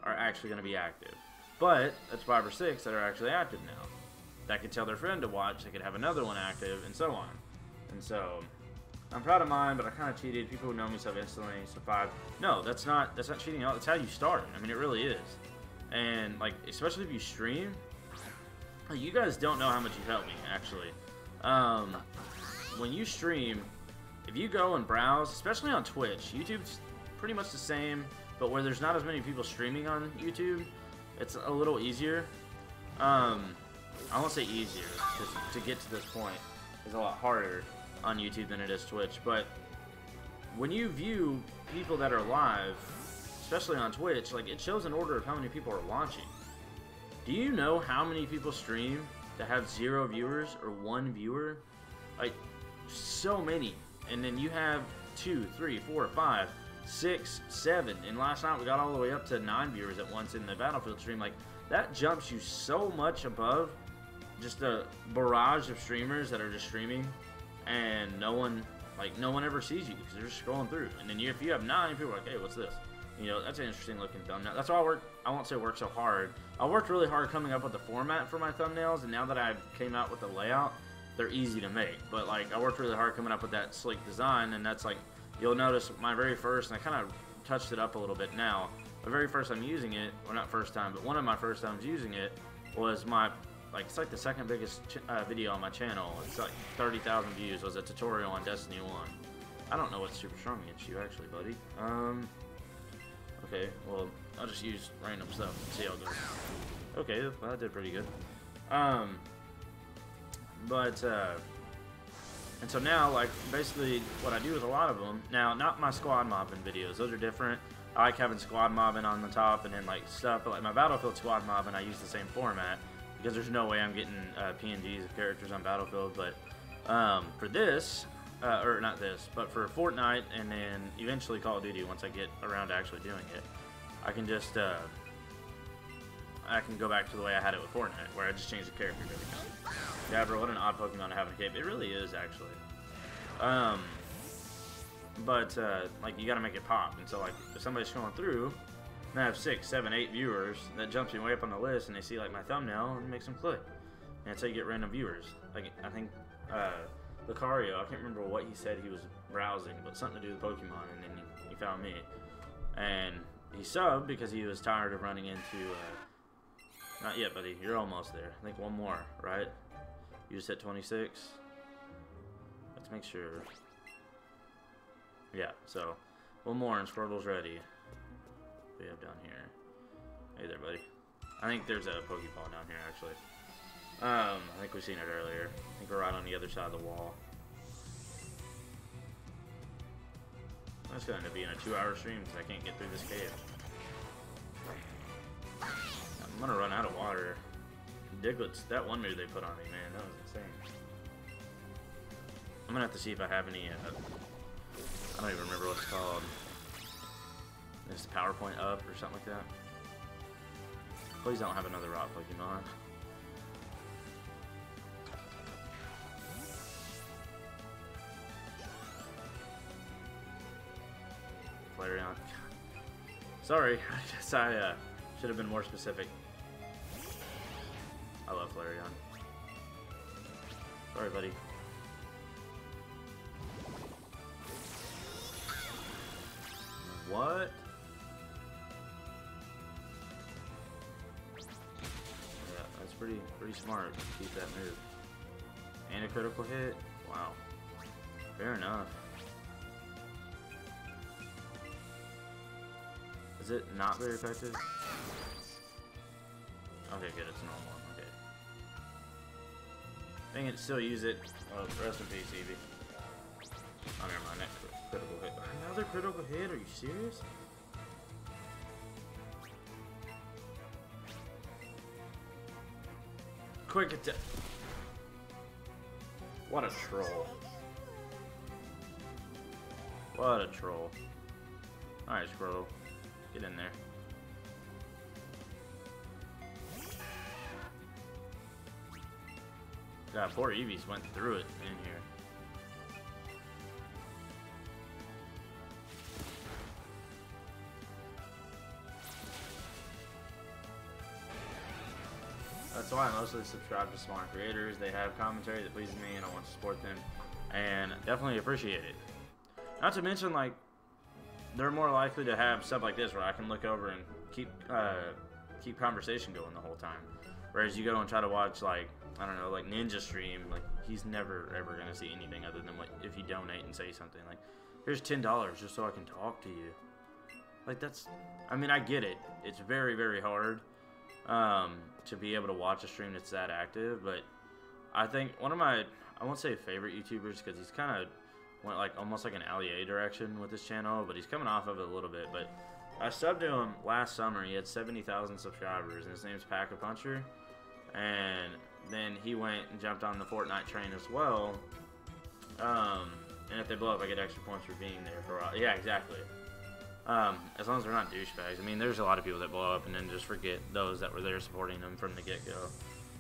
are actually going to be active. But that's 5 or 6 that are actually active now. That could tell their friend to watch, they could have another one active, and so on. And so, I'm proud of mine, but I kind of cheated. People who know me sub instantly, so 5. No, that's not cheating at all. That's how you start. I mean, it really is. And, like, especially if you stream, you guys don't know how much you help me, actually. When you stream, if you go and browse, especially on Twitch, YouTube's pretty much the same, but where there's not as many people streaming on YouTube, it's a little easier. I won't say easier, because to get to this point is a lot harder on YouTube than it is Twitch, but when you view people that are live, especially on Twitch, like, it shows an order of how many people are watching. Do you know how many people stream that have 0 viewers or 1 viewer? Like, so many. And then you have 2, 3, 4, 5, 6, 7, and last night we got all the way up to 9 viewers at once in the Battlefield stream. Like, that jumps you so much above just a barrage of streamers that are just streaming, and no one ever sees you because they're just scrolling through. And then if you have 9, people are like, hey, what's this? You know, that's an interesting looking thumbnail. That's why I won't say work so hard. I worked really hard coming up with the format for my thumbnails, and now that I came out with the layout, they're easy to make. But like, I worked really hard coming up with that slick design, and that's like, you'll notice my very first, and I kind of touched it up a little bit now. The very first time using it, or not first time, but one of my first times using it was my, like, it's like the second biggest video on my channel. It's like 30,000 views. It was a tutorial on Destiny 1. I don't know what's super strong against you, actually, buddy. Okay, well, I'll just use random stuff and see how it goes. Okay, well, that did pretty good. And so now, like, basically what I do with a lot of them, now, not my squad mopping videos, those are different. I like having squad mobbing on the top and then like stuff, but like my Battlefield squad mobbing, I use the same format because there's no way I'm getting PNGs of characters on Battlefield. But for this, or not this, but for Fortnite and then eventually Call of Duty, once I get around to actually doing it, I can just I can go back to the way I had it with Fortnite, where I just change the character every time. Yeah, bro, what an odd Pokemon to have in a cape. It really is, actually. But like, you gotta make it pop. And so, like, if somebody's scrolling through, and I have 6, 7, 8 viewers, that jumps me way up on the list, and they see, like, my thumbnail, and it makes them click. And that's how you get random viewers. Like, I think, Lucario, I can't remember what he said he was browsing, but something to do with Pokemon, and then he found me. And he subbed because he was tired of running into, not yet, buddy. You're almost there. I think one more, right? You just hit 26. Let's make sure. Yeah, so one more and Squirtle's ready. What do we have down here? Hey there, buddy. I think there's a Pokeball down here, actually. I think we've seen it earlier. I think we're right on the other side of the wall. That's going to end up being a 2-hour stream because I can't get through this cave. I'm gonna run out of water. Diglets, that one move they put on me, man, that was insane. I'm gonna have to see if I have any, I don't even remember what it's called. It's the PowerPoint up or something like that. Please don't have another rock Pokemon. Flareon. Sorry, I guess I should have been more specific. I love Flareon. Sorry, buddy. What? Yeah, that's pretty smart to keep that move. And a critical hit? Wow. Fair enough. Is it not very effective? Okay, good, it's normal. Okay. Dang it, still use it. Oh, rest in peace, Eevee. Oh, never mind, next critical hit. Another critical hit? Are you serious? Quick attack. What a troll. What a troll. Alright, Squirtle. Get in there. God, poor Eevee's went through it in here. That's why I mostly subscribe to smart creators. They have commentary that pleases me and I want to support them. And definitely appreciate it. Not to mention, like, they're more likely to have stuff like this where I can look over and keep conversation going the whole time. Whereas you go and try to watch, like, I don't know, like Ninja stream, like, he's never ever gonna see anything other than what if you donate and say something like, here's $10 just so I can talk to you. Like, that's, I mean, I get it. It's very, very hard to be able to watch a stream that's that active, but I think one of my, I won't say favorite YouTubers because he's kind of went like almost like an Allier direction with this channel, but he's coming off of it a little bit. But I subbed to him last summer. He had 70,000 subscribers, and his name's Pack-a-Puncher. And then he went and jumped on the Fortnite train as well. And if they blow up, I get extra points for being there for a while. Yeah, exactly. As long as they're not douchebags. I mean, there's a lot of people that blow up and then just forget those that were there supporting them from the get-go.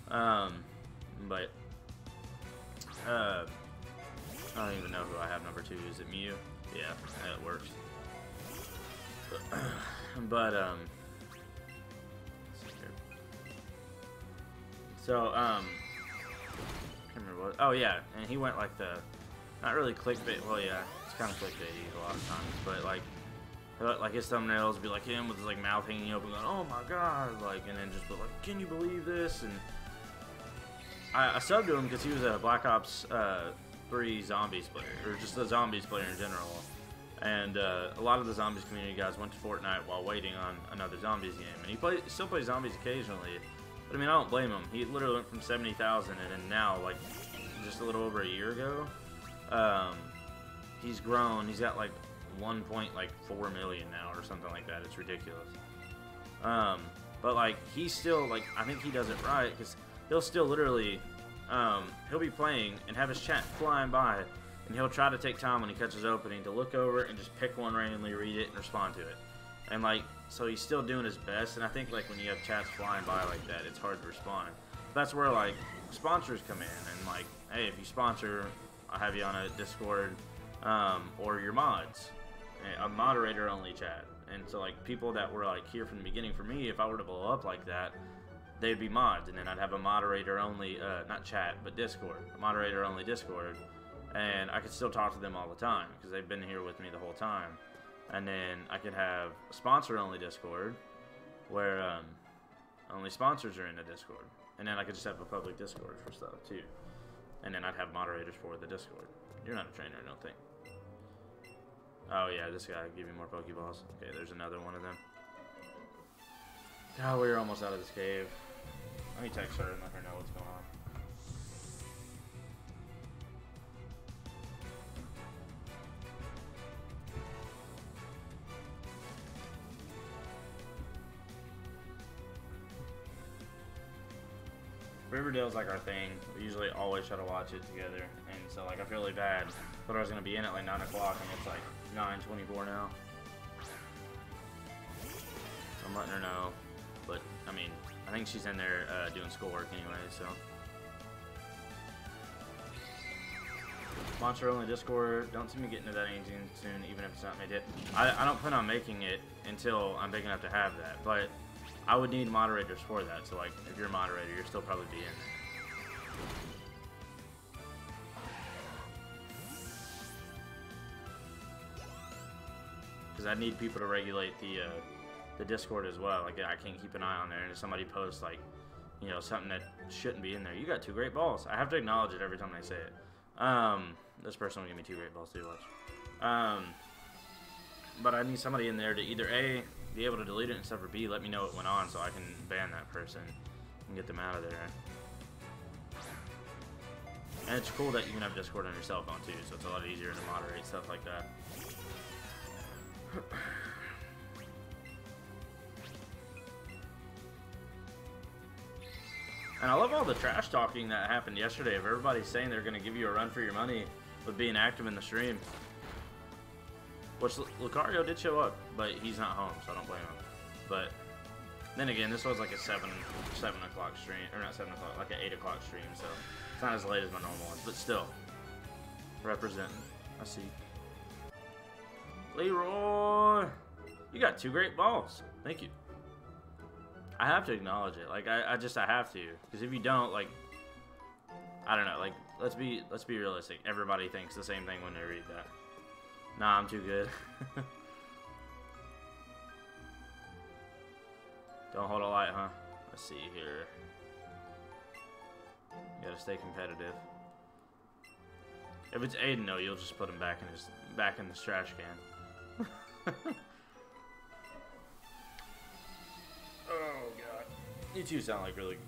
But I don't even know who I have number 2. Is it Mew? Yeah, that works. But, so, I can't remember what, oh yeah, and he went like the, not really clickbait, well yeah, it's kind of clickbaity a lot of times, but like his thumbnails would be like him with his like mouth hanging open going, oh my god, like, and then just be like, can you believe this? And I subbed to him because he was a Black Ops 3 Zombies player, or just a Zombies player in general. And a lot of the Zombies community guys went to Fortnite while waiting on another Zombies game. And he still plays Zombies occasionally. But I mean, I don't blame him. He literally went from 70,000 and then now, like, just a little over a year ago, he's grown. He's got like 1.4 million now or something like that. It's ridiculous. But like he's still like, I think he does it right because he'll still literally he'll be playing and have his chat flying by, and he'll try to take time when he catches opening to look over and just pick one randomly, read it, and respond to it. And like, so he's still doing his best. And I think like when you have chats flying by like that, it's hard to respond. That's where like sponsors come in, and like, hey, if you sponsor, I'll have you on a Discord, or your mods, a moderator only chat. And so like people that were like here from the beginning, for me, if I were to blow up like that, they'd be mods, and then I'd have a moderator only, not chat, but Discord, a moderator only Discord, and I could still talk to them all the time because they've been here with me the whole time. And then I could have a sponsor only Discord where only sponsors are in the Discord, and then I could just have a public Discord for stuff too, and then I'd have moderators for the Discord. You're not a trainer, I don't think. Oh yeah, this guy give me more Pokeballs. Okay, there's another one of them. God, we're almost out of this cave. Let me text her and let her know what's going on. Riverdale's like our thing. We usually always try to watch it together, and so like I feel really bad. But I was gonna be in at like 9 o'clock, and it's like 9:24 now. So I'm letting her know, but I mean, I think she's in there doing schoolwork anyway. So sponsor only Discord. Don't see me getting to that anytime soon, even if it's not made yet. I don't plan on making it until I'm big enough to have that, but I would need moderators for that. So like, if you're a moderator, you'll still probably be in there. Because I need people to regulate the Discord as well. Like, I can't keep an eye on there, and if somebody posts like, you know, something that shouldn't be in there, you got 2 great balls. I have to acknowledge it every time they say it. This person will give me 2 great balls too. Watch. But I need somebody in there to either A, be able to delete it and stuff, or B, let me know it went on so I can ban that person and get them out of there. And it's cool that you can have Discord on your cell phone too, so it's a lot easier to moderate stuff like that. And I love all the trash talking that happened yesterday of everybody saying they're going to give you a run for your money with being active in the stream. Which Lucario did show up, but he's not home, so I don't blame him. But then again, this was like a 7 o'clock stream, or not 7 o'clock, like an 8 o'clock stream, so it's not as late as my normal ones, but still, representing. I see. Leroy, you got 2 great balls. Thank you. I have to acknowledge it. Like I have to, because if you don't, like, I don't know. Like, let's be realistic. Everybody thinks the same thing when they read that. Nah, I'm too good. Don't hold a light, huh? Let's see here. You gotta stay competitive. If it's Aiden, though, you'll just put him back in the trash can. Oh god. You two sound like really,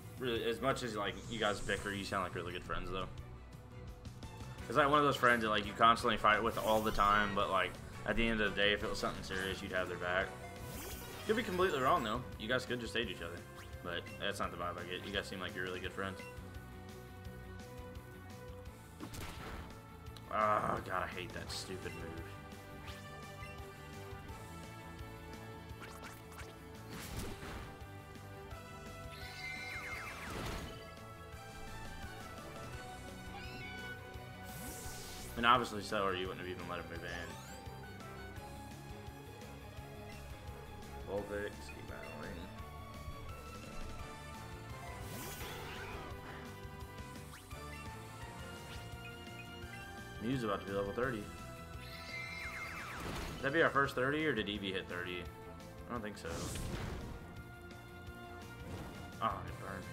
as much as like you guys bicker, you sound like really good friends though. It's like one of those friends that like you constantly fight with all the time, but like at the end of the day, if it was something serious, you'd have their back. Could be completely wrong though. You guys could just hate each other, but that's not the vibe I get. You guys seem like you're really good friends. Oh god, I hate that stupid move. And obviously so, or you wouldn't have even let him move in. Volvic, keep battling. Mew's about to be level 30. Would that be our first 30, or did Eevee hit 30? I don't think so. Oh, it burned.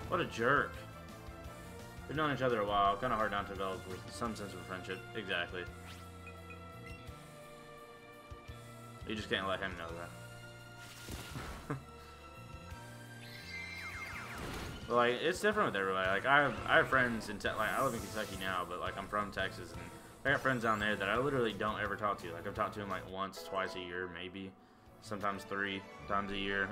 What a jerk. We've known each other a while. Kind of hard not to develop with some sense of a friendship. Exactly. You just can't let him know that. But like, it's different with everybody. Like I have friends in like I live in Kentucky now, but like I'm from Texas, and I got friends down there that I literally don't ever talk to. Like, I've talked to them like once, twice a year, maybe. Sometimes 3 times a year.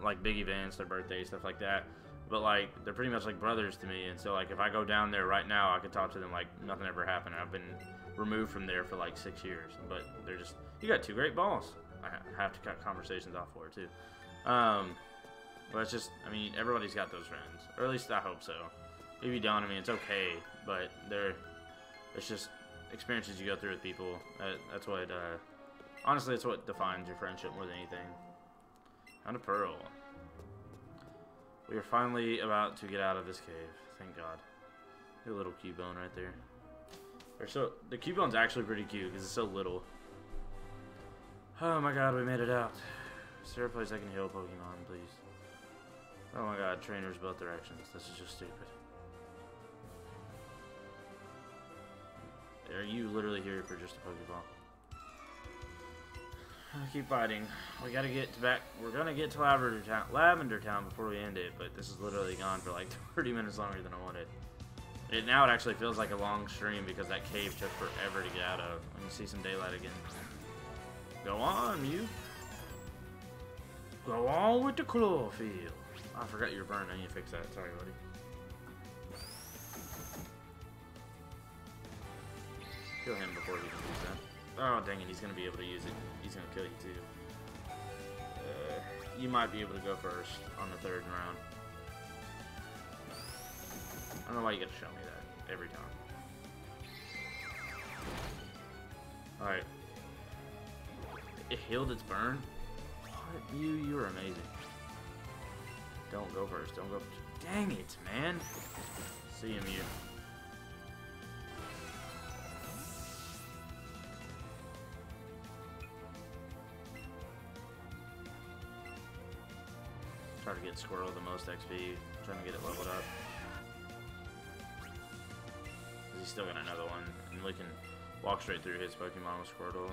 Like big events, their birthdays, stuff like that. But like, they're pretty much like brothers to me. And so like, if I go down there right now, I could talk to them like nothing ever happened. I've been removed from there for like 6 years. But they're just, you got 2 great balls. I have to cut conversations off for it too. But it's just, I mean, everybody's got those friends. Or at least I hope so. If you don't, I mean, it's okay. But it's just experiences you go through with people. That's what, honestly, it's what defines your friendship more than anything. Found a pearl. We are finally about to get out of this cave. Thank God. A little Cubone right there. The Cubone's actually pretty cute because it's so little. Oh my God, we made it out. Is there a place I can heal Pokemon, please? Oh my God, trainers both directions. This is just stupid. Are you literally here for just a Pokeball? Keep fighting. We gotta get to back. We're gonna get to Lavender Town before we end it, but this is literally gone for like 30 minutes longer than I wanted. Now it actually feels like a long stream because that cave took forever to get out of. Let me see some daylight again. Go on, Mew. Go on with the chlorophyll. Oh, I forgot you were burned. I need to fix that. Sorry, buddy. Kill him before he can use that. Oh, dang it. He's going to be able to use it. He's going to kill you, too. You might be able to go first on the 3rd round. I don't know why you got to show me that every time. Alright. It healed its burn? What? You were amazing. Don't go first. Don't go first. Dang it, man. See him, you. Try to get Squirrel the most XP. Trying to get it leveled up. He's still got another one. And we can walk straight through his Pokemon with Squirtle.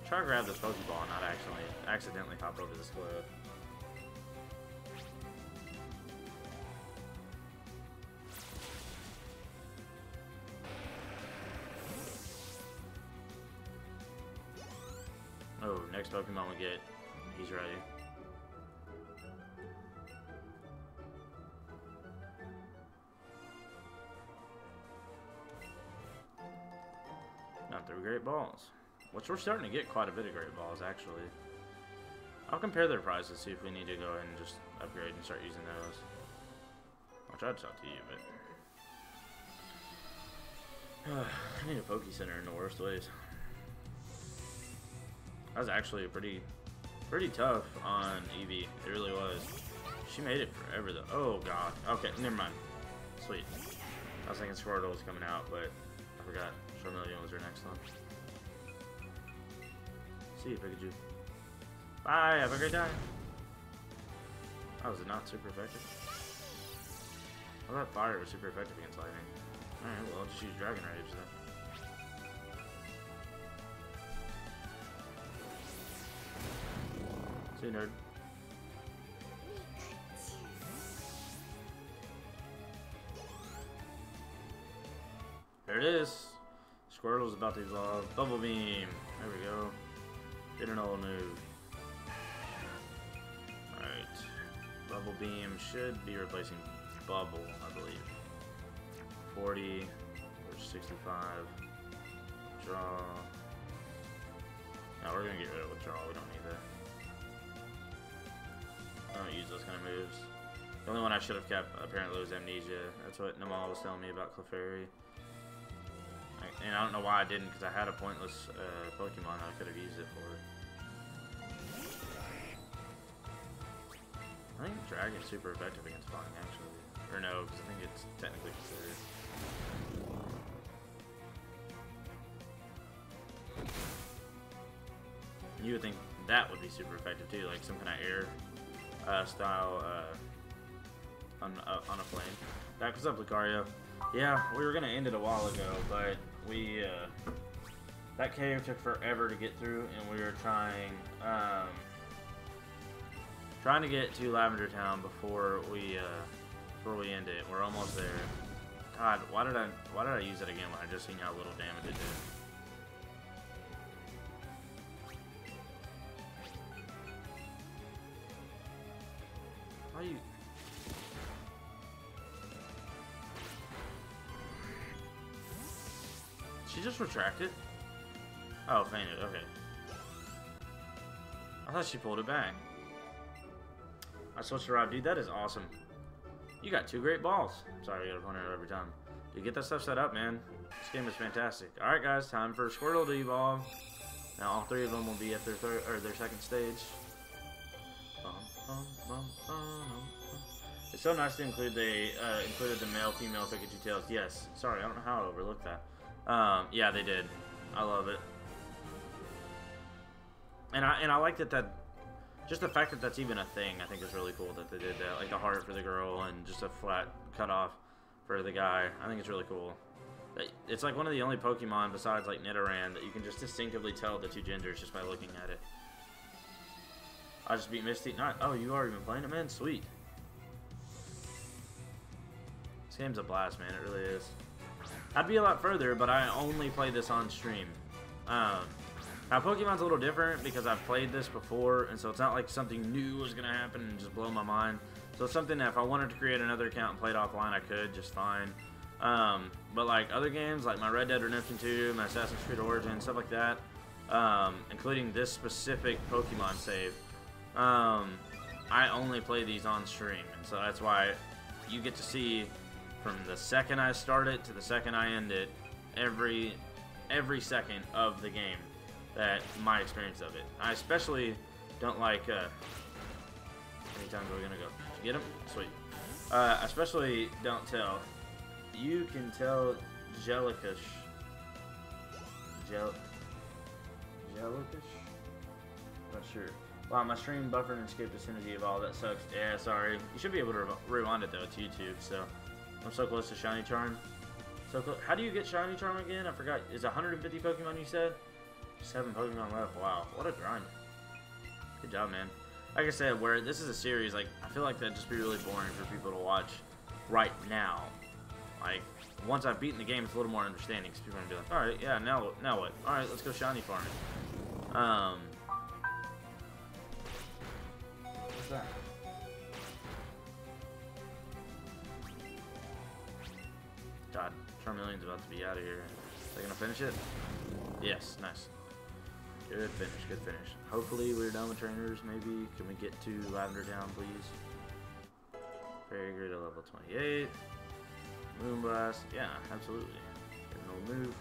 Try to grab this Pokeball and not accidentally hop over this cliff. Oh, next Pokemon we get, he's ready. Not 3 great balls. Which we're starting to get quite a bit of great balls, actually. I'll compare their prices, see if we need to go ahead and just upgrade and start using those. I'll try to talk to you, but... I need a Poke Center in the worst ways. That was actually pretty tough on Eevee. It really was. She made it forever, though. Oh, God. Okay, never mind. Sweet. I was thinking Squirtle was coming out, but I forgot Charmeleon was her next one. See you, Pikachu. Bye, have a great time. Oh, was it not super effective? I thought fire was super effective against lightning. Alright, well, I'll just use Dragon Rage then. See you, nerd. There it is. Squirtle's about to evolve. Bubble Beam. There we go. Get an old move. Alright. Bubble Beam should be replacing Bubble, I believe. 40 or 65. Draw. No, we're gonna get rid of withdraw. We don't need that. I don't use those kind of moves. The only one I should have kept apparently was Amnesia. That's what Namal was telling me about Clefairy. And I don't know why I didn't, because I had a pointless Pokemon I could have used it for. I think Dragon's super effective against Flying, actually. Or no, because I think it's technically considered. You would think that would be super effective too, like some kind of air style on a flame. Back was up, Lucario. Yeah, we were gonna end it a while ago, but we that cave took forever to get through, and we were trying to get to Lavender Town before we end it. We're almost there. God, why did I use that again when I just seen how little damage it did? How you? She just retracted? Oh, fainted. Okay. I thought she pulled it back. I switched to Rob. Dude, that is awesome. You got 2 great balls. Sorry, I gotta point it out every time. Dude, get that stuff set up, man. This game is fantastic. Alright, guys, time for Squirtle to evolve. Now, all 3 of them will be at their second stage. It's so nice to include included the male-female Pikachu tails. Yes. Sorry, I don't know how I overlooked that. Yeah, they did. I love it. And I like that just the fact that that's even a thing, I think is really cool that they did that. Like the heart for the girl and just a flat cutoff for the guy. I think it's really cool. It's like one of the only Pokemon besides like Nidoran that you can just distinctively tell the 2 genders just by looking at it. I just beat Misty. Oh, you already been playing it, man? Sweet. This game's a blast, man. It really is. I'd be a lot further, but I only play this on stream. Now, Pokemon's a little different because I've played this before, and so it's not like something new was going to happen and just blow my mind. So it's something that if I wanted to create another account and play it offline, I could just fine. But like other games, like my Red Dead Redemption 2, my Assassin's Creed Origins, stuff like that, including this specific Pokemon save, I only play these on stream. And so that's why you get to see from the second I start it to the second I end it, every second of the game. That my experience of it. I especially don't like. How many times are we gonna go? Did you get him? Sweet. I especially don't tell. You can tell Jellicus. Jellicus? Not sure. Wow, my stream buffered and skipped as soon as you evolved. That sucks. Yeah, sorry. You should be able to rewind it though. It's YouTube, so I'm so close to Shiny Charm. So close. How do you get Shiny Charm again? I forgot. Is 150 Pokemon you said? 7 Pokemon left. Wow, what a grind. Good job, man. Like I said, where this is a series, like I feel like that'd just be really boring for people to watch right now. Like once I've beaten the game, it's a little more understanding. Because people are gonna be like, all right, yeah, now what? All right, let's go shiny farming. What's that? God, Charmeleon's about to be out of here. Are they gonna finish it? Yes, nice. Good finish, good finish. Hopefully we're done with trainers, maybe. Can we get to Lavender Town, please? Very good at level 28. Moonblast, yeah, absolutely. Get an old move.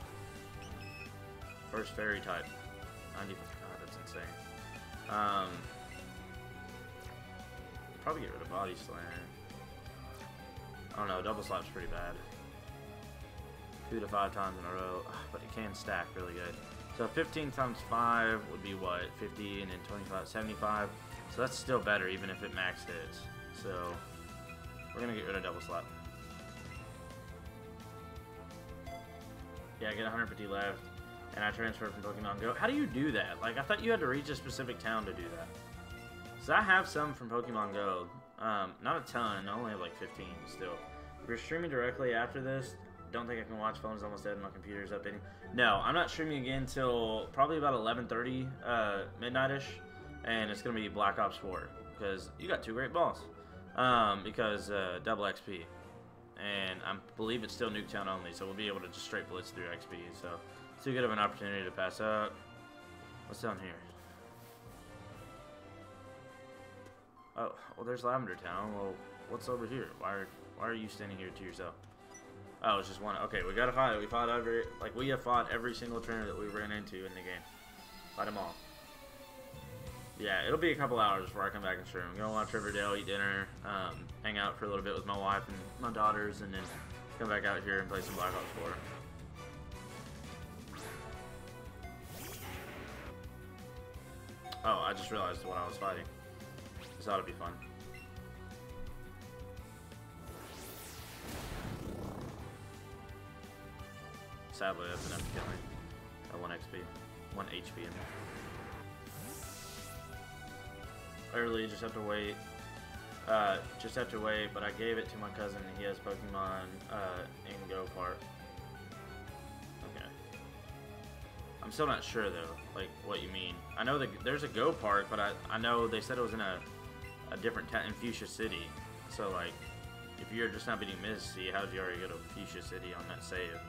First fairy type. 90, God, that's insane. Probably get rid of Body Slam. I don't know, double slap's pretty bad. 2 to 5 times in a row, but it can stack really good. So 15 times 5 would be what? 50, and then 25, 75. So that's still better even if it max hits. So we're gonna get rid of double slap. Yeah, I get 150 left, and I transfer from Pokemon Go. How do you do that? Like I thought you had to reach a specific town to do that. So I have some from Pokemon Go. Not a ton. I only have like 15 still. If you're streaming directly after this, don't think I can watch. Phone's almost dead. My computer's updating. No, I'm not streaming again till probably about 11:30 midnight-ish, and it's gonna be Black Ops 4 because you got 2 great balls. Because double XP, and I believe it's still Nuketown only, so we'll be able to just straight blitz through XP. So it's too good of an opportunity to pass up. What's down here? Oh, well, there's Lavender Town. Well, what's over here? Why are you standing here to yourself? Oh, it's just one. Okay, we gotta fight it. We fought we have fought every single trainer that we ran into in the game. Fight them all. Yeah, it'll be a couple hours before I come back and stream. I'm gonna watch Riverdale, eat dinner, hang out for a little bit with my wife and my daughters, and then come back out here and play some Black Ops 4. Oh, I just realized what I was fighting. This ought to be fun. sadly, that's enough to kill me. 1 XP. 1 HP in there. Literally, just have to wait. But I gave it to my cousin. He has Pokemon in Go Park. Okay. I'm still not sure though, like what you mean. I know that there's a Go Park, but I know they said it was in a different town in Fuchsia City. So like, if you're just not beating Misty, how'd you already go to Fuchsia City on that save?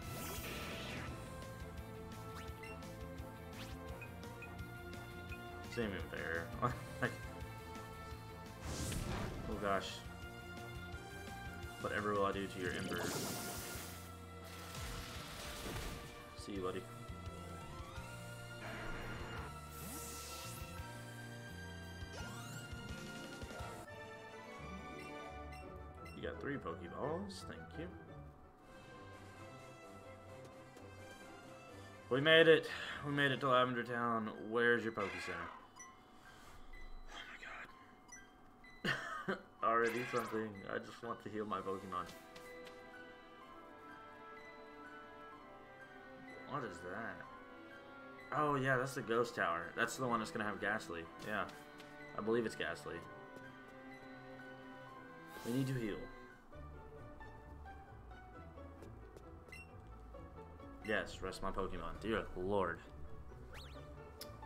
It's not even fair. Like, oh gosh. Whatever will I do to your Ember? See you, buddy. You got 3 Pokeballs, thank you. We made it. We made it to Lavender Town. Where's your Poke Center? Oh my god. Already something. I just want to heal my Pokemon. What is that? Oh yeah, that's the Ghost Tower. That's the one that's gonna have Ghastly. Yeah. I believe it's Ghastly. We need to heal. Yes, rest my Pokemon. Dear Lord.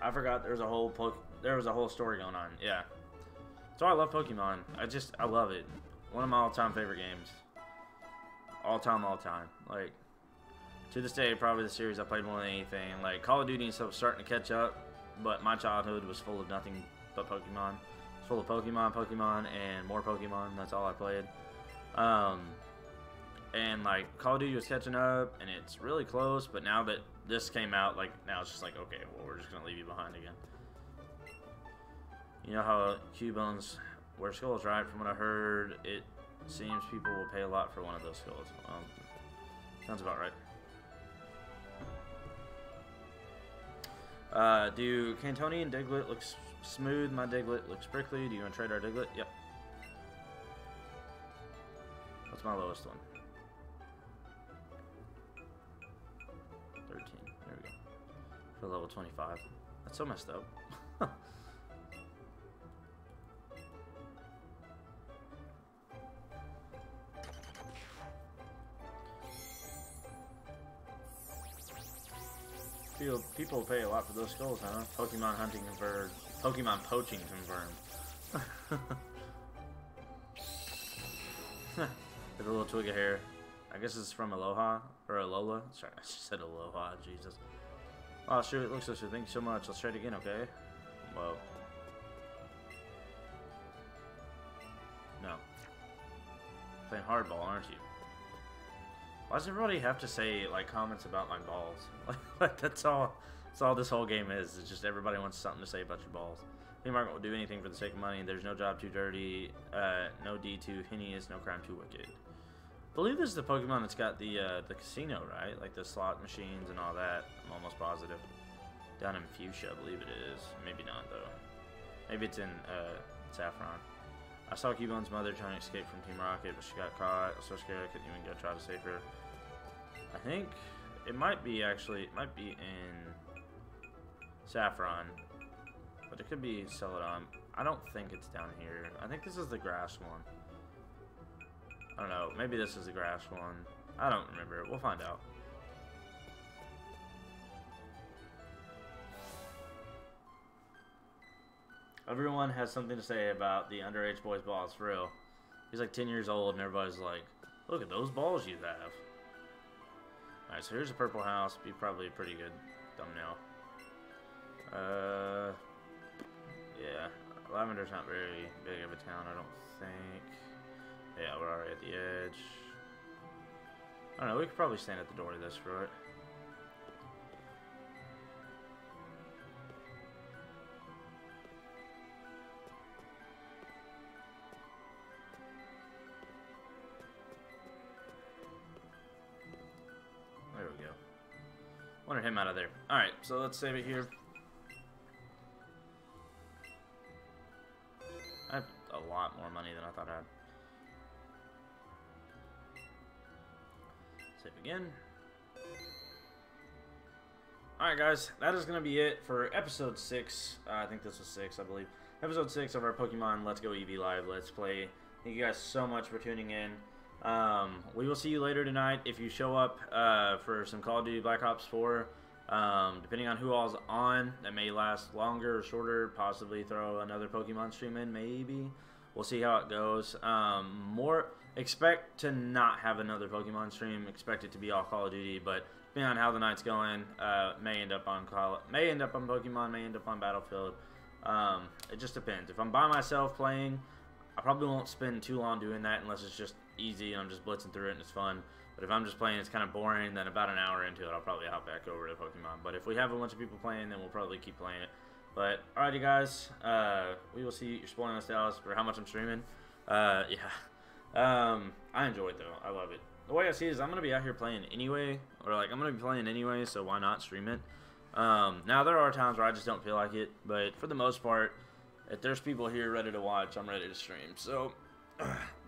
I forgot there was a whole story going on. Yeah. So I love Pokemon. I love it. One of my all-time favorite games. All time. Like, to this day, probably the series I played more than anything. Like, Call of Duty and stuff starting to catch up, but my childhood was full of nothing but Pokemon. It's full of Pokemon, and more Pokemon. That's all I played. And like Call of Duty was catching up, and it's really close. But now that this came out, like now it's just like, okay, well we're just gonna leave you behind again. You know how Cubans wear skulls, right? From what I heard, it seems people will pay a lot for one of those skulls. Sounds about right. Do Cantoni and Diglett look smooth? My Diglett looks prickly. Do you want to trade our Diglett? Yep. What's my lowest one? 13. There we go. For level 25. That's so messed up. People pay a lot for those skulls, huh? Pokemon hunting confirmed. Pokemon poaching confirmed. With a little twig of hair. I guess it's from Aloha or Alola. Sorry, I just said Aloha. Jesus. Oh, sure. It looks like so. Thank you so much. Let's try it again, okay? Whoa. No. Playing hardball, aren't you? Why does everybody have to say like comments about my balls? Like that's all. That's all this whole game is. It's just everybody wants something to say about your balls. The market will do anything for the sake of money. There's no job too dirty. No D too heinous. No crime too wicked. I believe this is the Pokemon that's got the casino, right? Like the slot machines and all that. I'm almost positive. Down in Fuchsia, I believe it is. Maybe not though. Maybe it's in Saffron. I saw Cubon's mother trying to escape from Team Rocket, but she got caught. I was so scared I couldn't even go try to save her. I think it might be actually. It might be in Saffron, but it could be Celadon. I don't think it's down here. I think this is the grass one. I don't know. Maybe this is the grass one. I don't remember. We'll find out. Everyone has something to say about the underage boy's balls, for real. He's like 10 years old, and everybody's like, look at those balls you have. Alright, so here's a purple house. Be probably a pretty good thumbnail. Yeah. Lavender's not very big of a town, I don't think. Yeah, we're already at the edge. I don't know, we could probably stand at the door of this for it. There we go. Wanted him out of there. Alright, so let's save it here. I have a lot more money than I thought I had. Save again. Alright guys, that is going to be it for episode 6. I think this was 6, I believe. Episode 6 of our Pokemon Let's Go Eevee Live Let's Play. Thank you guys so much for tuning in. We will see you later tonight. If you show up for some Call of Duty Black Ops 4, depending on who all's on, that may last longer or shorter. Possibly throw another Pokemon stream in, maybe. We'll see how it goes. Expect to not have another Pokemon stream. Expect it to be all Call of Duty, but depending on how the night's going, may end up on Pokemon, may end up on Battlefield. It just depends. If I'm by myself playing, I probably won't spend too long doing that unless it's just easy and I'm just blitzing through it and it's fun. But if I'm just playing, it's kind of boring, then about an hour into it, I'll probably hop back over to Pokemon. But if we have a bunch of people playing, then we'll probably keep playing it. But, alrighty guys, we will see. You're spoiling us, Dallas, for how much I'm streaming. Yeah. I enjoy it, though. I love it. The way I see it is I'm going to be out here playing anyway, or like I'm going to be playing anyway, so why not stream it? Now, there are times where I just don't feel like it, but for the most part, if there's people here ready to watch, I'm ready to stream. So,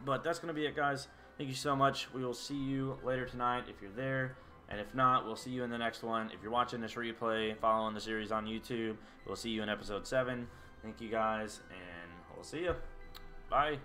but that's going to be it, guys. Thank you so much. We will see you later tonight if you're there. And if not, we'll see you in the next one. If you're watching this replay, following the series on YouTube, we'll see you in episode 7. Thank you, guys, and we'll see you. Bye.